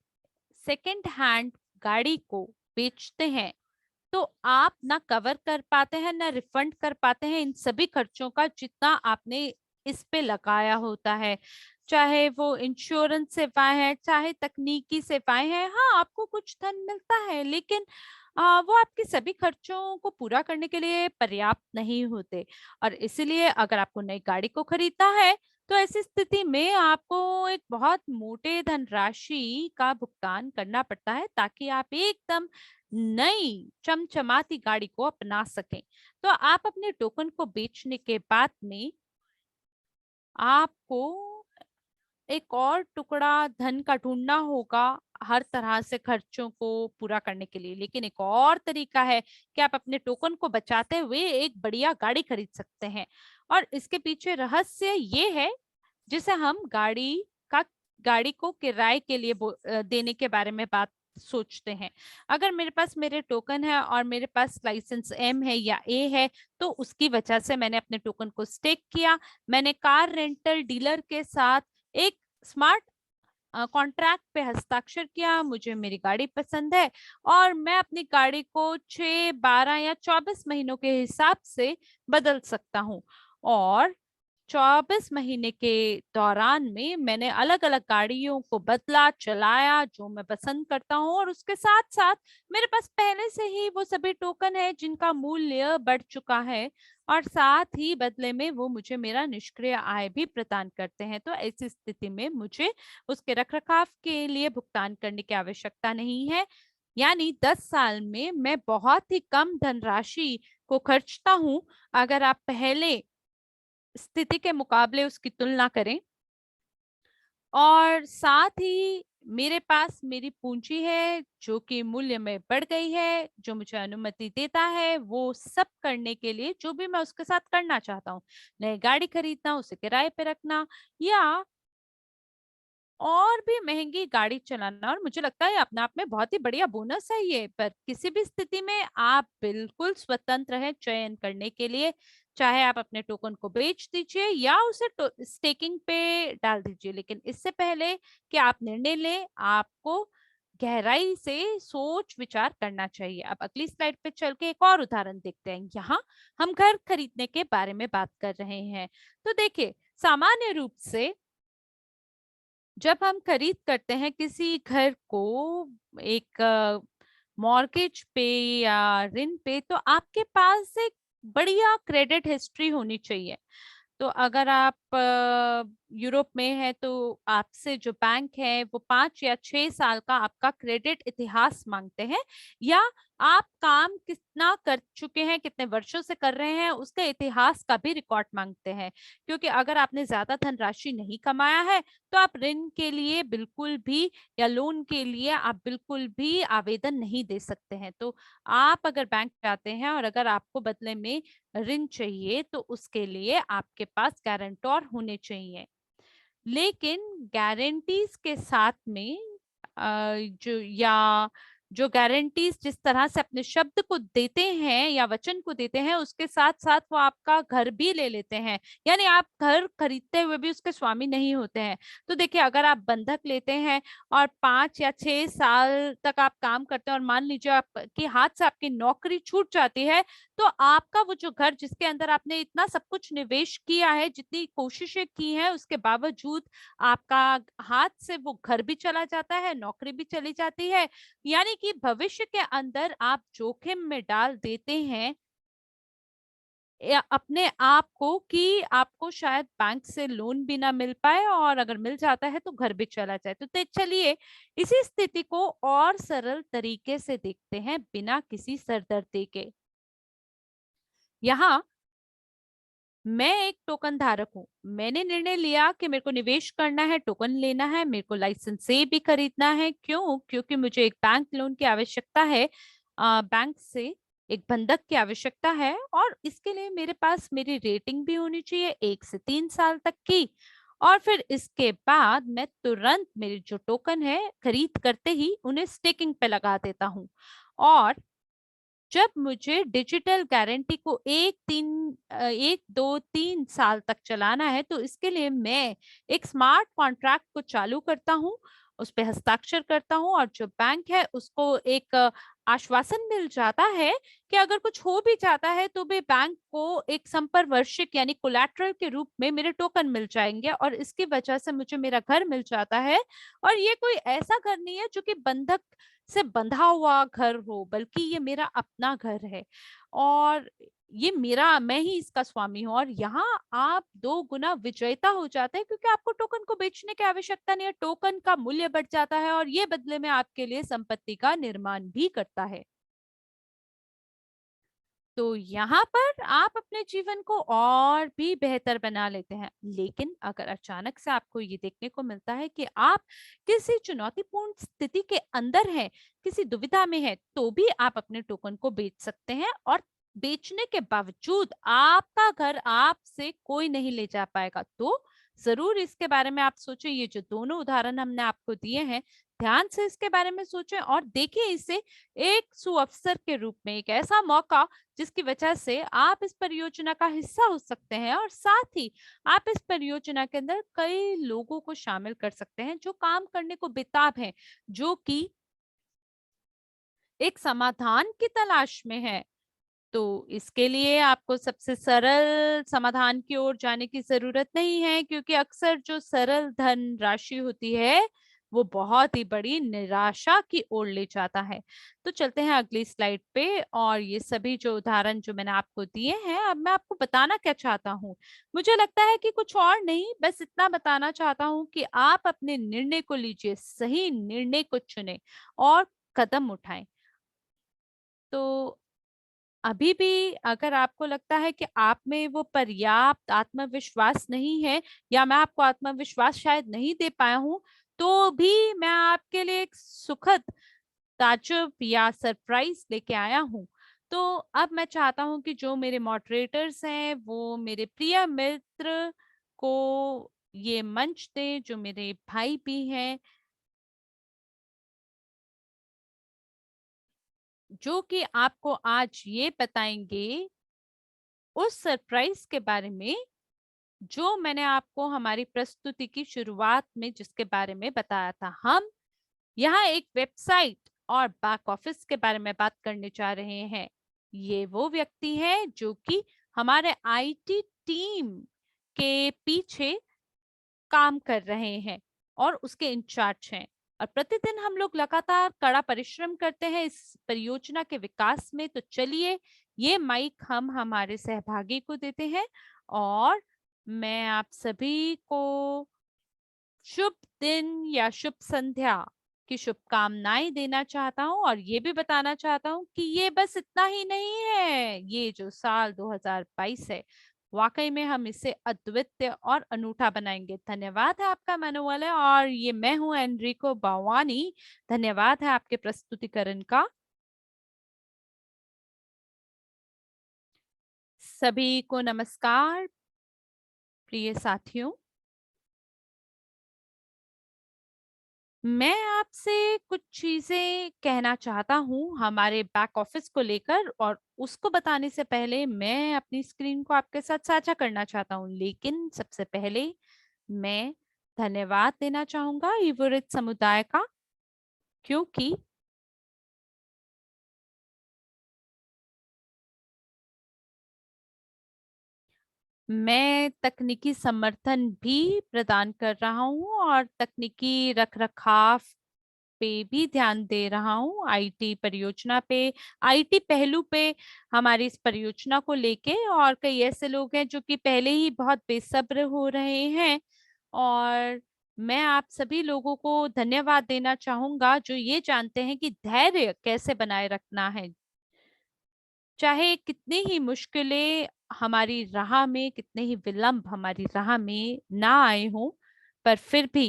सेकेंड हैंड गाड़ी को बेचते हैं तो आप ना कवर कर पाते हैं ना रिफंड कर पाते हैं इन सभी खर्चों का, जितना आपने इस पे लगाया होता है। चाहे वो इंश्योरेंस सेवाएं हैं, चाहे तकनीकी सेवाएं हैं, हाँ आपको कुछ धन मिलता है, लेकिन वो आपके सभी खर्चों को पूरा करने के लिए पर्याप्त नहीं होते। और इसीलिए अगर आपको नई गाड़ी को खरीदना है तो ऐसी स्थिति में आपको एक बहुत मोटे धनराशि का भुगतान करना पड़ता है, ताकि आप एकदम नई चमचमाती गाड़ी को अपना सकें। तो आप अपने टोकन को बेचने के बाद में आपको एक और टुकड़ा धन का ढूंढना होगा हर तरह से खर्चों को पूरा करने के लिए। लेकिन एक और तरीका है कि आप अपने टोकन को बचाते हुए एक बढ़िया गाड़ी खरीद सकते हैं। और इसके पीछे रहस्य ये है, जिसे हम गाड़ी को किराए के लिए देने के बारे में बात सोचते हैं। अगर मेरे पास मेरे टोकन है और मेरे पास लाइसेंस एम है या ए है, तो उसकी वजह से मैंने अपने टोकन को स्टेक किया। मैंने कार रेंटल डीलर के साथ एक स्मार्ट कॉन्ट्रैक्ट पे हस्ताक्षर किया। मुझे मेरी गाड़ी पसंद है और मैं अपनी गाड़ी को 6, 12 या 24 महीनों के हिसाब से बदल सकता हूँ। और 24 महीने के दौरान में मैंने अलग अलग गाड़ियों को बदला, चलाया जो मैं पसंद करता हूँ। और उसके साथ साथ मेरे पास पहले से ही वो सभी टोकन है जिनका मूल्य बढ़ चुका है, और साथ ही बदले में वो मुझे मेरा निष्क्रिय आय भी प्रदान करते हैं। तो ऐसी स्थिति में मुझे उसके रखरखाव के लिए भुगतान करने की आवश्यकता नहीं है। यानी 10 साल में मैं बहुत ही कम धनराशि को खर्चता हूँ, अगर आप पहले स्थिति के मुकाबले उसकी तुलना करें। और साथ ही मेरे पास मेरी पूंजी है जो कि मूल्य में बढ़ गई है, जो मुझे अनुमति देता है वो सब करने के लिए जो भी मैं उसके साथ करना चाहता हूँ। नई गाड़ी खरीदना, उसे किराए पे रखना, या और भी महंगी गाड़ी चलाना। और मुझे लगता है अपने आप में बहुत ही बढ़िया बोनस है ये। पर किसी भी स्थिति में आप बिल्कुल स्वतंत्र हैं चयन करने के लिए। चाहे आप अपने टोकन को बेच दीजिए या उसे स्टेकिंग पे डाल दीजिए, लेकिन इससे पहले कि आप निर्णय लें, आपको गहराई से सोच विचार करना चाहिए। अब अगली स्लाइड पे चल के एक और उदाहरण देखते हैं। यहाँ हम घर खरीदने के बारे में बात कर रहे हैं। तो देखिए, सामान्य रूप से जब हम खरीद करते हैं किसी घर को एक मॉर्गेज पे या ऋण पे, तो आपके पास एक बढ़िया क्रेडिट हिस्ट्री होनी चाहिए। तो अगर आप यूरोप में है तो आपसे जो बैंक है वो 5 या 6 साल का आपका क्रेडिट इतिहास मांगते हैं, या आप काम कितना कर चुके हैं, कितने वर्षों से कर रहे हैं, उसके इतिहास का भी रिकॉर्ड मांगते हैं। क्योंकि अगर आपने ज्यादा धनराशि नहीं कमाया है तो आप ऋण के लिए बिल्कुल भी या लोन के लिए आप बिल्कुल भी आवेदन नहीं दे सकते हैं। तो आप अगर बैंक जाते हैं और अगर आपको बदले में ऋण चाहिए तो उसके लिए आपके पास गारंटर होने चाहिए। लेकिन गारंटीज के साथ में जो या जो गारंटीज जिस तरह से अपने शब्द को देते हैं या वचन को देते हैं, उसके साथ साथ वो आपका घर भी ले लेते हैं। यानी आप घर खरीदते हुए भी उसके स्वामी नहीं होते हैं। तो देखिए, अगर आप बंधक लेते हैं और 5 या 6 साल तक आप काम करते हैं और मान लीजिए आपके हाथ से आपकी नौकरी छूट जाती है, तो आपका वो जो घर जिसके अंदर आपने इतना सब कुछ निवेश किया है, जितनी कोशिशें की हैं, उसके बावजूद आपका हाथ से वो घर भी चला जाता है, नौकरी भी चली जाती है। यानी कि भविष्य के अंदर आप जोखिम में डाल देते हैं या अपने आप को कि आपको शायद बैंक से लोन भी ना मिल पाए, और अगर मिल जाता है तो घर भी चला जाए। तो चलिए इसी स्थिति को और सरल तरीके से देखते हैं, बिना किसी सरदर्दी के। यहाँ मैं एक टोकन धारक हूँ। मैंने निर्णय लिया कि मेरे को निवेश करना है, टोकन लेना है, मेरे को लाइसेंस से भी खरीदना है। क्यों? क्योंकि मुझे एक बैंक लोन की आवश्यकता है, बैंक से एक बंधक की आवश्यकता है, और इसके लिए मेरे पास मेरी रेटिंग भी होनी चाहिए 1 से 3 साल तक की। और फिर इसके बाद मैं तुरंत मेरे जो टोकन है खरीद करते ही उन्हें स्टेकिंग पे लगा देता हूँ। और जब मुझे डिजिटल गारंटी को 1, 2, 3 साल तक चलाना है, तो इसके लिए मैं एक स्मार्ट कॉन्ट्रैक्ट को चालू करता हूँ, उस पे हस्ताक्षर करता हूँ, और जो बैंक है उसको एक आश्वासन मिल जाता है कि अगर कुछ हो भी जाता है तो भी बैंक को एक संपार्श्विक यानी कोलैटरल के रूप में मेरे टोकन मिल जाएंगे, और इसकी वजह से मुझे मेरा घर मिल जाता है। और ये कोई ऐसा घर नहीं है जो कि बंधक से बंधा हुआ घर हो, बल्कि ये मेरा अपना घर है, और ये मेरा, मैं ही इसका स्वामी हूँ। और यहाँ आप 2 गुना विजेता हो जाते हैं, क्योंकि आपको टोकन को बेचने की आवश्यकता नहीं है, टोकन का मूल्य बढ़ जाता है, और ये बदले में आपके लिए संपत्ति का निर्माण भी करता है। तो यहाँ पर आप अपने जीवन को और भी बेहतर बना लेते हैं। लेकिन अगर अचानक से आपको ये देखने को मिलता है कि आप किसी चुनौतीपूर्ण स्थिति के अंदर हैं, किसी दुविधा में हैं, तो भी आप अपने टोकन को बेच सकते हैं, और बेचने के बावजूद आपका घर आपसे कोई नहीं ले जा पाएगा। तो जरूर इसके बारे में आप सोचें। ये जो दोनों उदाहरण हमने आपको दिए हैं, ध्यान से इसके बारे में सोचें और देखिए इसे एक सुअवसर के रूप में, एक ऐसा मौका जिसकी वजह से आप इस परियोजना का हिस्सा हो सकते हैं, और साथ ही आप इस परियोजना के अंदर कई लोगों को शामिल कर सकते हैं जो काम करने को बेताब हैं, जो कि एक समाधान की तलाश में है। तो इसके लिए आपको सबसे सरल समाधान की ओर जाने की जरूरत नहीं है, क्योंकि अक्सर जो सरल धन राशि होती है वो बहुत ही बड़ी निराशा की ओर ले जाता है। तो चलते हैं अगली स्लाइड पे, और ये सभी जो उदाहरण जो मैंने आपको दिए हैं, अब मैं आपको बताना क्या चाहता हूँ, मुझे लगता है कि कुछ और नहीं, बस इतना बताना चाहता हूँ कि आप अपने निर्णय को लीजिए, सही निर्णय को चुने और कदम उठाएं। तो अभी भी अगर आपको लगता है कि आप में वो पर्याप्त आत्मविश्वास नहीं है, या मैं आपको आत्मविश्वास शायद नहीं दे पाया हूँ, तो भी मैं आपके लिए एक सुखद ताजुब या सरप्राइज लेके आया हूँ। तो अब मैं चाहता हूँ कि जो मेरे मॉडरेटर्स हैं वो मेरे प्रिय मित्र को ये मंच दें, जो मेरे भाई भी हैं, जो कि आपको आज ये बताएंगे उस सरप्राइज के बारे में जो मैंने आपको हमारी प्रस्तुति की शुरुआत में जिसके बारे में बताया था। हम यहाँ एक वेबसाइट और बैक ऑफिस के बारे में बात करने जा रहे हैं। ये वो व्यक्ति है जो कि हमारे आईटी टीम के पीछे काम कर रहे हैं और उसके इंचार्ज हैं। और प्रतिदिन हम लोग लगातार कड़ा परिश्रम करते हैं इस परियोजना के विकास में। तो चलिए ये माइक हम हमारे सहभागी को देते हैं, और मैं आप सभी को शुभ दिन या शुभ संध्या की शुभकामनाएं देना चाहता हूं, और ये भी बताना चाहता हूं कि ये बस इतना ही नहीं है। ये जो साल 2022 है, वाकई में हम इसे अद्वितीय और अनूठा बनाएंगे। धन्यवाद है आपका मनोबल है, और ये मैं हूं एनरिको बावानी। धन्यवाद है आपके प्रस्तुतिकरण का। सभी को नमस्कार प्रिय साथियों। मैं आपसे कुछ चीजें कहना चाहता हूँ हमारे बैक ऑफिस को लेकर, और उसको बताने से पहले मैं अपनी स्क्रीन को आपके साथ साझा करना चाहता हूँ। लेकिन सबसे पहले मैं धन्यवाद देना चाहूंगा इवोरिट समुदाय का, क्योंकि मैं तकनीकी समर्थन भी प्रदान कर रहा हूँ, और तकनीकी रखरखाव पे भी ध्यान दे रहा हूँ, आईटी परियोजना पे, आईटी पहलू पे हमारी इस परियोजना को लेके। और कई ऐसे लोग हैं जो कि पहले ही बहुत बेसब्र हो रहे हैं, और मैं आप सभी लोगों को धन्यवाद देना चाहूंगा जो ये जानते हैं कि धैर्य कैसे बनाए रखना है। चाहे कितनी ही मुश्किलें हमारी राह में, कितने ही विलंब हमारी राह में ना आए हों, पर फिर भी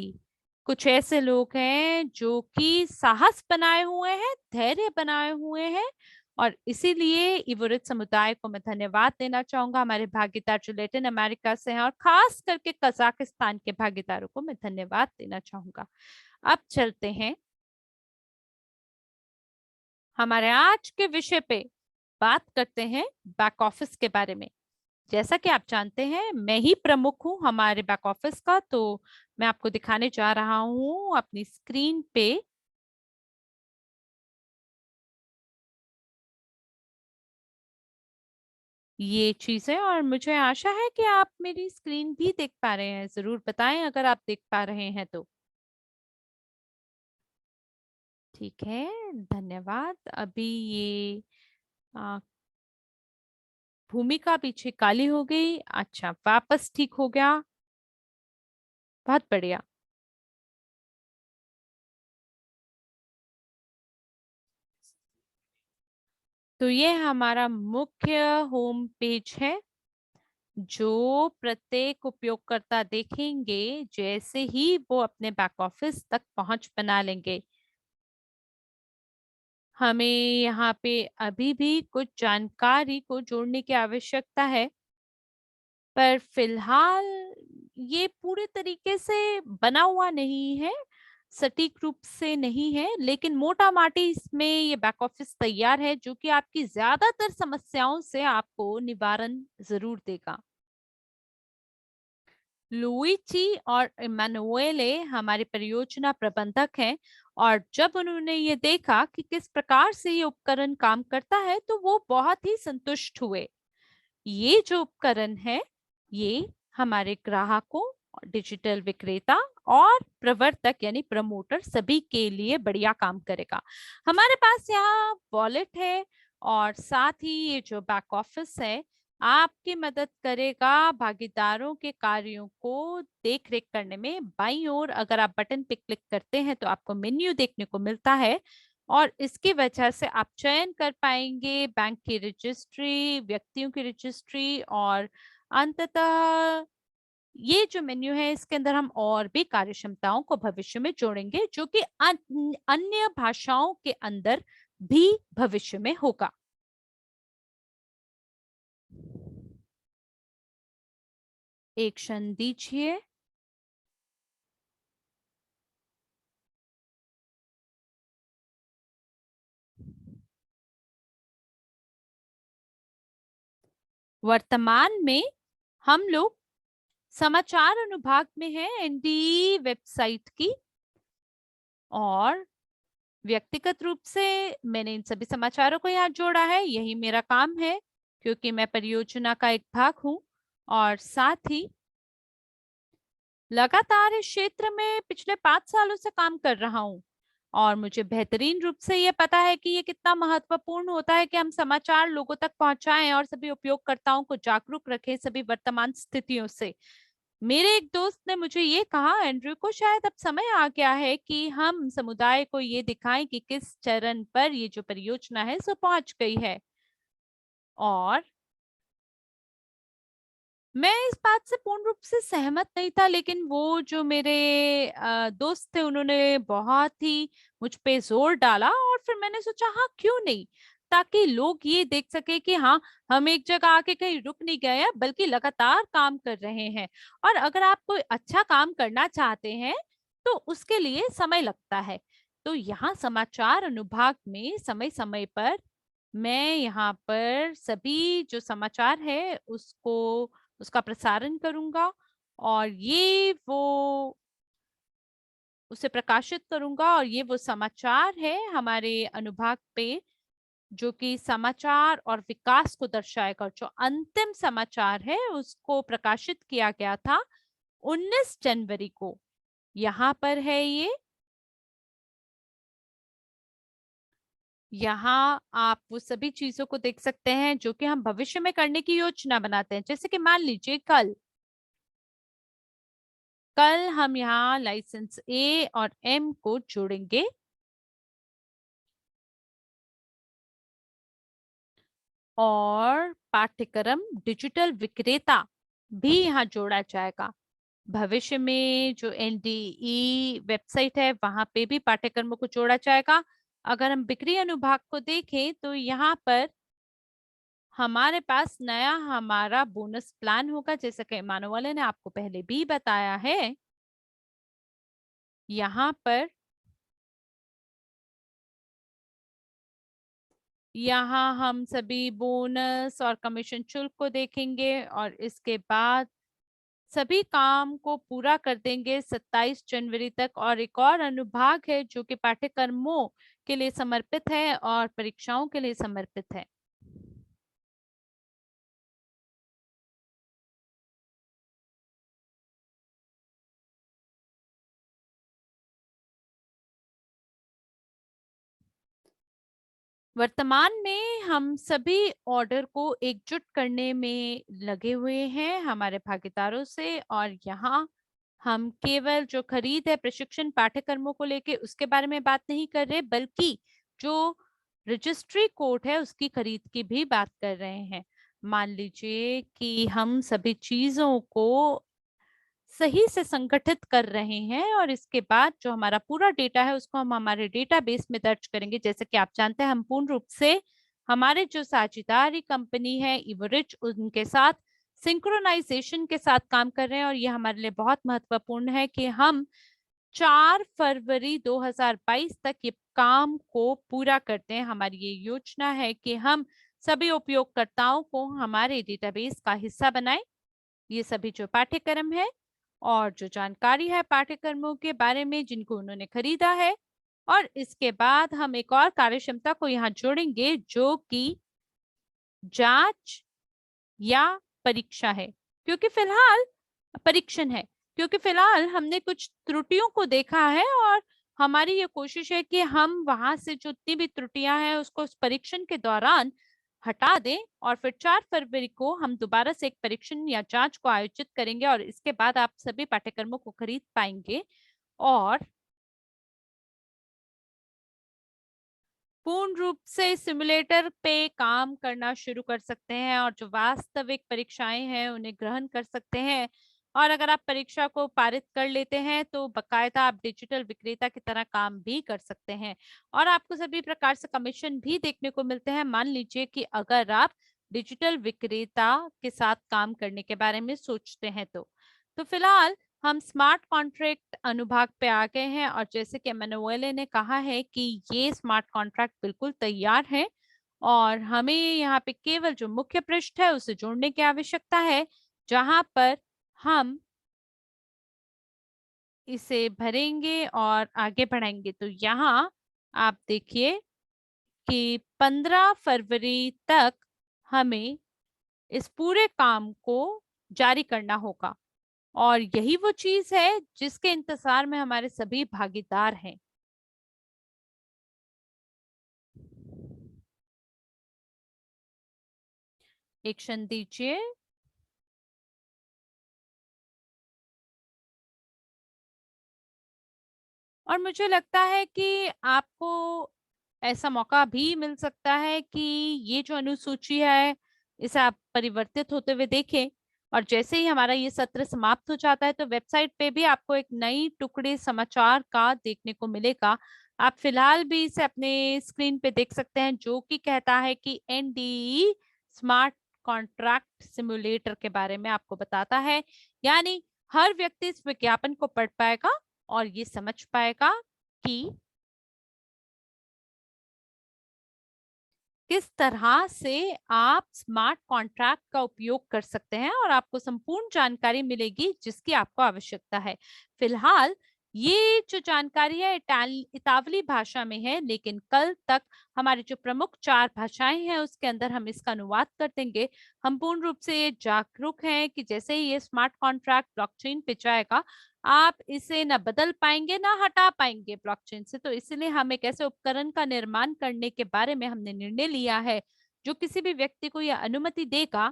कुछ ऐसे लोग हैं जो कि साहस बनाए हुए हैं, धैर्य बनाए हुए हैं। और इसीलिए इवोरिट समुदाय को मैं धन्यवाद देना चाहूंगा, हमारे भागीदार जो लैटिन अमेरिका से हैं, और खास करके कजाकिस्तान के भागीदारों को मैं धन्यवाद देना चाहूंगा। अब चलते हैं हमारे आज के विषय पे, बात करते हैं बैक ऑफिस के बारे में। जैसा कि आप जानते हैं, मैं ही प्रमुख हूं हमारे बैक ऑफिस का, तो मैं आपको दिखाने जा रहा हूं अपनी स्क्रीन पे ये चीजें। और मुझे आशा है कि आप मेरी स्क्रीन भी देख पा रहे हैं। जरूर बताएं अगर आप देख पा रहे हैं तो। ठीक है, धन्यवाद। अभी ये आ, भूमिका पीछे काली हो गई। अच्छा, वापस ठीक हो गया, बहुत बढ़िया। तो ये हमारा मुख्य होम पेज है, जो प्रत्येक उपयोगकर्ता देखेंगे जैसे ही वो अपने बैक ऑफिस तक पहुंच बना लेंगे। हमें यहाँ पे अभी भी कुछ जानकारी को जोड़ने की आवश्यकता है, पर फिलहाल ये पूरे तरीके से बना हुआ नहीं है, सटीक रूप से नहीं है, लेकिन मोटा माटी इसमें ये बैक ऑफिस तैयार है जो कि आपकी ज्यादातर समस्याओं से आपको निवारण जरूर देगा। लुइची और इमानुएले हमारे परियोजना प्रबंधक हैं, और जब उन्होंने ये देखा कि किस प्रकार से ये उपकरण काम करता है तो वो बहुत ही संतुष्ट हुए। ये जो उपकरण है, ये हमारे ग्राहकों, डिजिटल विक्रेता और प्रवर्तक यानी प्रमोटर सभी के लिए बढ़िया काम करेगा। हमारे पास यहाँ वॉलेट है, और साथ ही ये जो बैक ऑफिस है आपकी मदद करेगा भागीदारों के कार्यों को देख रेख करने में। बाईं ओर अगर आप बटन पे क्लिक करते हैं तो आपको मेन्यू देखने को मिलता है, और इसकी वजह से आप चयन कर पाएंगे बैंक की रजिस्ट्री, व्यक्तियों की रजिस्ट्री, और अंततः ये जो मेन्यू है इसके अंदर हम और भी कार्यक्षमताओं को भविष्य में जोड़ेंगे जो कि अन्य भाषाओं के अंदर भी भविष्य में होगा। एक क्षण दीजिए। वर्तमान में हम लोग समाचार अनुभाग में हैं एनडी वेबसाइट की, और व्यक्तिगत रूप से मैंने इन सभी समाचारों को यहाँ जोड़ा है। यही मेरा काम है क्योंकि मैं परियोजना का एक भाग हूँ, और साथ ही लगातार इस क्षेत्र में पिछले 5 सालों से काम कर रहा हूँ, और मुझे बेहतरीन रूप से ये पता है कि ये कितना महत्वपूर्ण होता है कि हम समाचार लोगों तक पहुंचाएं और सभी उपयोगकर्ताओं को जागरूक रखें सभी वर्तमान स्थितियों से। मेरे एक दोस्त ने मुझे ये कहा, एंड्रयू को शायद अब समय आ गया है कि हम समुदाय को ये दिखाएं कि किस चरण पर ये जो परियोजना है सो पहुंच गई है। और मैं इस बात से पूर्ण रूप से सहमत नहीं था, लेकिन वो जो मेरे दोस्त थे उन्होंने बहुत ही मुझ पे जोर डाला, और फिर मैंने सोचा हाँ क्यों नहीं, ताकि लोग ये देख सके कि हाँ, हम एक जगह आके कहीं रुक नहीं गए हैं बल्कि लगातार काम कर रहे हैं। और अगर आप कोई अच्छा काम करना चाहते हैं तो उसके लिए समय लगता है। तो यहाँ समाचार अनुभाग में समय समय पर मैं यहाँ पर सभी जो समाचार है उसका प्रसारण करूंगा, और ये वो उसे प्रकाशित करूंगा। और ये वो समाचार है हमारे अनुभाग पे जो कि समाचार और विकास को दर्शाएगा। जो अंतिम समाचार है उसको प्रकाशित किया गया था 19 जनवरी को। यहाँ पर है ये यहाँ आप वो सभी चीजों को देख सकते हैं जो कि हम भविष्य में करने की योजना बनाते हैं। जैसे कि मान लीजिए कल कल हम यहाँ लाइसेंस ए और एम को जोड़ेंगे और पाठ्यक्रम डिजिटल विक्रेता भी यहाँ जोड़ा जाएगा। भविष्य में जो एनडीई वेबसाइट है वहां पे भी पाठ्यक्रमों को जोड़ा जाएगा। अगर हम बिक्री अनुभाग को देखें तो यहाँ पर हमारे पास नया हमारा बोनस प्लान होगा, जैसा कि मानो वाले ने आपको पहले भी बताया है। यहाँ पर यहाँ हम सभी बोनस और कमीशन शुल्क को देखेंगे और इसके बाद सभी काम को पूरा कर देंगे 27 जनवरी तक। और एक और अनुभाग है जो कि पाठ्यक्रमों के लिए समर्पित है और परीक्षाओं के लिए समर्पित है। वर्तमान में हम सभी ऑर्डर को एकजुट करने में लगे हुए हैं हमारे भागीदारों से, और यहाँ हम केवल जो खरीद है प्रशिक्षण पाठ्यक्रमों को लेके उसके बारे में बात नहीं कर रहे, बल्कि जो रजिस्ट्री कोड है उसकी खरीद की भी बात कर रहे हैं। मान लीजिए कि हम सभी चीजों को सही से संगठित कर रहे हैं और इसके बाद जो हमारा पूरा डेटा है उसको हम हमारे डेटाबेस में दर्ज करेंगे। जैसे कि आप जानते हैं हम पूर्ण रूप से हमारे जो साझेदारी कंपनी है इवरिच उनके साथ सिंक्रोनाइजेशन के साथ काम कर रहे हैं, और ये हमारे लिए बहुत महत्वपूर्ण है कि हम 4 फरवरी 2022 तक ये काम को पूरा करते हैं। हमारी ये योजना है कि हम सभी उपयोगकर्ताओं को हमारे डेटाबेस का हिस्सा बनाएं। ये सभी जो पाठ्यक्रम है और जो जानकारी है पाठ्यक्रमों के बारे में जिनको उन्होंने खरीदा है, और इसके बाद हम एक और कार्यक्षमता को यहाँ जोड़ेंगे जो कि जांच या परीक्षा है, क्योंकि फिलहाल परीक्षण है, क्योंकि फिलहाल हमने कुछ त्रुटियों को देखा है और हमारी ये कोशिश है कि हम वहां से जो जितनी भी त्रुटियां हैं उसको उस परीक्षण के दौरान हटा दें, और फिर 4 फरवरी को हम दोबारा से एक परीक्षण या जांच को आयोजित करेंगे और इसके बाद आप सभी पाठ्यक्रमों को खरीद पाएंगे और पूर्ण रूप से सिमुलेटर पे काम करना शुरू कर सकते हैं और जो वास्तविक परीक्षाएं हैं उन्हें ग्रहण कर सकते हैं। और अगर आप परीक्षा को पारित कर लेते हैं तो बकायदा आप डिजिटल विक्रेता की तरह काम भी कर सकते हैं और आपको सभी प्रकार से कमीशन भी देखने को मिलते हैं। मान लीजिए कि अगर आप डिजिटल विक्रेता के साथ काम करने के बारे में सोचते हैं तो फिलहाल हम स्मार्ट कॉन्ट्रैक्ट अनुभाग पे आ गए हैं, और जैसे कि एमेनुएले ने कहा है कि ये स्मार्ट कॉन्ट्रैक्ट बिल्कुल तैयार है और हमें यहाँ पे केवल जो मुख्य पृष्ठ है उसे जोड़ने की आवश्यकता है, जहां पर हम इसे भरेंगे और आगे बढ़ाएंगे। तो यहाँ आप देखिए कि 15 फरवरी तक हमें इस पूरे काम को जारी करना होगा, और यही वो चीज है जिसके इंतजार में हमारे सभी भागीदार हैं। एक क्षण दीजिए। और मुझे लगता है कि आपको ऐसा मौका भी मिल सकता है कि ये जो अनुसूची है इसे आप परिवर्तित होते हुए देखें, और जैसे ही हमारा ये सत्र समाप्त हो जाता है तो वेबसाइट पे भी आपको एक नई टुकड़े समाचार का देखने को मिलेगा। आप फिलहाल भी इसे अपने स्क्रीन पे देख सकते हैं जो कि कहता है कि एनडीई स्मार्ट कॉन्ट्रैक्ट सिमुलेटर के बारे में आपको बताता है। यानी हर व्यक्ति इस विज्ञापन को पढ़ पाएगा और ये समझ पाएगा कि किस तरह से आप स्मार्ट कॉन्ट्रैक्ट का उपयोग कर सकते हैं और आपको संपूर्ण जानकारी मिलेगी जिसकी आपको आवश्यकता है। फिलहाल ये जो जानकारी है इतावली भाषा में है, लेकिन कल तक हमारी जो प्रमुख 4 भाषाएं हैं उसके अंदर हम इसका अनुवाद कर देंगे। हम पूर्ण रूप से ये जागरूक हैं कि जैसे ही ये स्मार्ट कॉन्ट्रैक्ट ब्लॉकचेन पे जाएगा, आप इसे ना बदल पाएंगे ना हटा पाएंगे ब्लॉकचेन से। तो इसलिए हम एक ऐसे उपकरण का निर्माण करने के बारे में हमने निर्णय लिया है जो किसी भी व्यक्ति को यह अनुमति देगा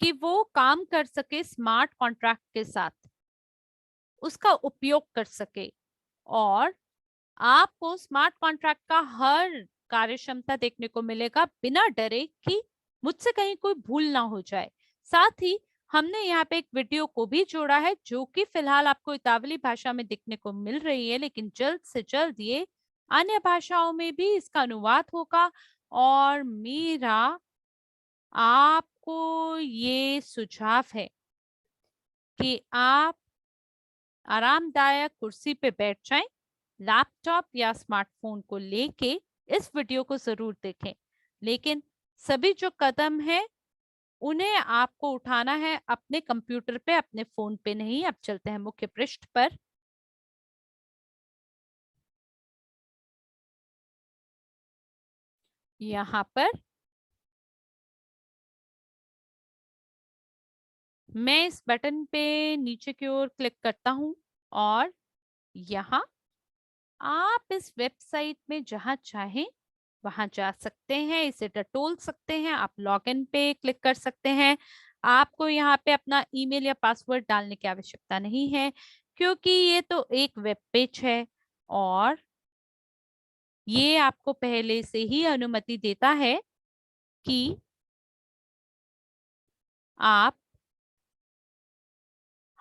कि वो काम कर सके स्मार्ट कॉन्ट्रैक्ट के साथ, उसका उपयोग कर सके, और आपको स्मार्ट कॉन्ट्रैक्ट का हर कार्यक्षमता देखने को मिलेगा बिना डरे कि मुझसे कहीं कोई भूल ना हो जाए। साथ ही हमने यहाँ पे एक वीडियो को भी जोड़ा है जो कि फिलहाल आपको इतावली भाषा में दिखने को मिल रही है, लेकिन जल्द से जल्द ये अन्य भाषाओं में भी इसका अनुवाद होगा। और मेरा आपको ये सुझाव है कि आप आरामदायक कुर्सी पे बैठ जाएं, लैपटॉप या स्मार्टफोन को लेके इस वीडियो को जरूर देखें, लेकिन सभी जो कदम है उन्हें आपको उठाना है अपने कंप्यूटर पे, अपने फोन पे नहीं। अब चलते हैं मुख्य पृष्ठ पर। यहाँ पर मैं इस बटन पे नीचे की ओर क्लिक करता हूँ और यहाँ आप इस वेबसाइट में जहां चाहें वहां जा सकते हैं, इसे टटोल सकते हैं, आप लॉगिन पे क्लिक कर सकते हैं। आपको यहाँ पे अपना ईमेल या पासवर्ड डालने की आवश्यकता नहीं है, क्योंकि ये तो एक वेब पेज है और ये आपको पहले से ही अनुमति देता है कि आप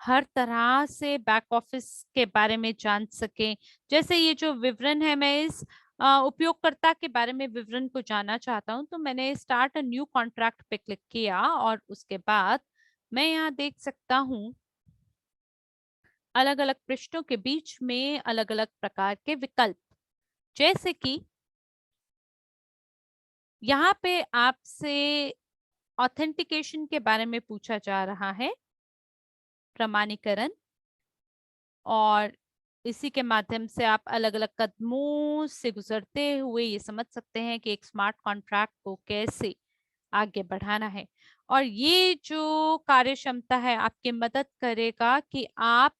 हर तरह से बैक ऑफिस के बारे में जान सकें। जैसे ये जो विवरण है, मैं इस उपयोगकर्ता के बारे में विवरण को जानना चाहता हूं, तो मैंने स्टार्ट अ न्यू कॉन्ट्रैक्ट पे क्लिक किया और उसके बाद मैं यहाँ देख सकता हूँ अलग अलग पृष्ठों के बीच में अलग अलग प्रकार के विकल्प। जैसे कि यहाँ पे आपसे ऑथेंटिकेशन के बारे में पूछा जा रहा है, प्रमाणीकरण, और इसी के माध्यम से आप अलग अलग कदमों से गुजरते हुए ये समझ सकते हैं कि एक स्मार्ट कॉन्ट्रैक्ट को कैसे आगे बढ़ाना है। और ये जो कार्य क्षमता है आपकी मदद करेगा कि आप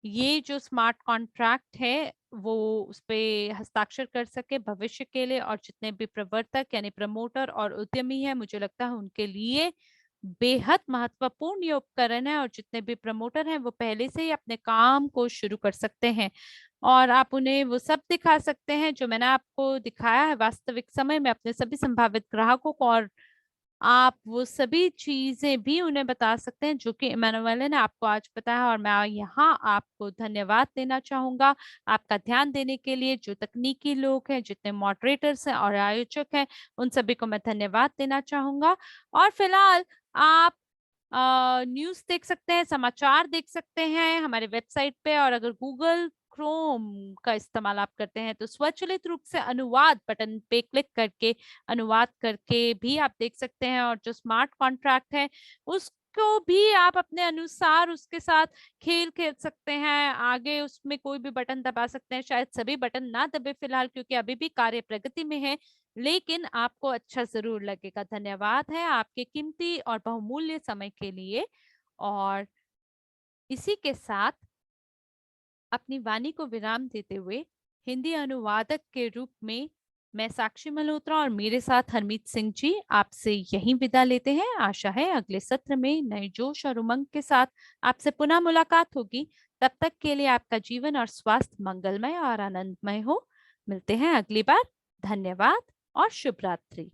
ये जो स्मार्ट कॉन्ट्रैक्ट है वो उस पे हस्ताक्षर कर सके भविष्य के लिए। और जितने भी प्रवर्तक यानी प्रमोटर और उद्यमी है, मुझे लगता है उनके लिए बेहद महत्वपूर्ण ये उपकरण है। और जितने भी प्रमोटर हैं वो पहले से ही अपने काम को शुरू कर सकते हैं और आप उन्हें वो सब दिखा सकते हैं जो मैंने आपको दिखाया है वास्तविक समय में अपने सभी संभावित ग्राहकों को। और आप वो सभी चीजें भी उन्हें बता सकते हैं जो कि इमानुएल ने आपको आज बताया। और मैं यहाँ आपको धन्यवाद देना चाहूंगा आपका ध्यान देने के लिए। जो तकनीकी लोग हैं, जितने मॉडरेटर्स हैं और आयोजक हैं, उन सभी को मैं धन्यवाद देना चाहूंगा। और फिलहाल आप न्यूज़ देख सकते हैं, समाचार देख सकते हैं हमारे वेबसाइट पे। और अगर गूगल क्रोम का इस्तेमाल आप करते हैं तो स्वचालित रूप से अनुवाद बटन पे क्लिक करके अनुवाद करके भी आप देख सकते हैं। और जो स्मार्ट कॉन्ट्रैक्ट है उसको भी आप अपने अनुसार उसके साथ खेल खेल सकते हैं, आगे उसमें कोई भी बटन दबा सकते हैं। शायद सभी बटन ना दबे फिलहाल, क्योंकि अभी भी कार्य प्रगति में है, लेकिन आपको अच्छा जरूर लगेगा। धन्यवाद है आपके कीमती और बहुमूल्य समय के लिए। और इसी के साथ अपनी वाणी को विराम देते हुए हिंदी अनुवादक के रूप में मैं साक्षी मल्होत्रा और मेरे साथ हरमीत सिंह जी आपसे यहीं विदा लेते हैं। आशा है अगले सत्र में नए जोश और उमंग के साथ आपसे पुनः मुलाकात होगी। तब तक के लिए आपका जीवन और स्वास्थ्य मंगलमय और आनंदमय हो। मिलते हैं अगली बार। धन्यवाद और शुभ रात्रि।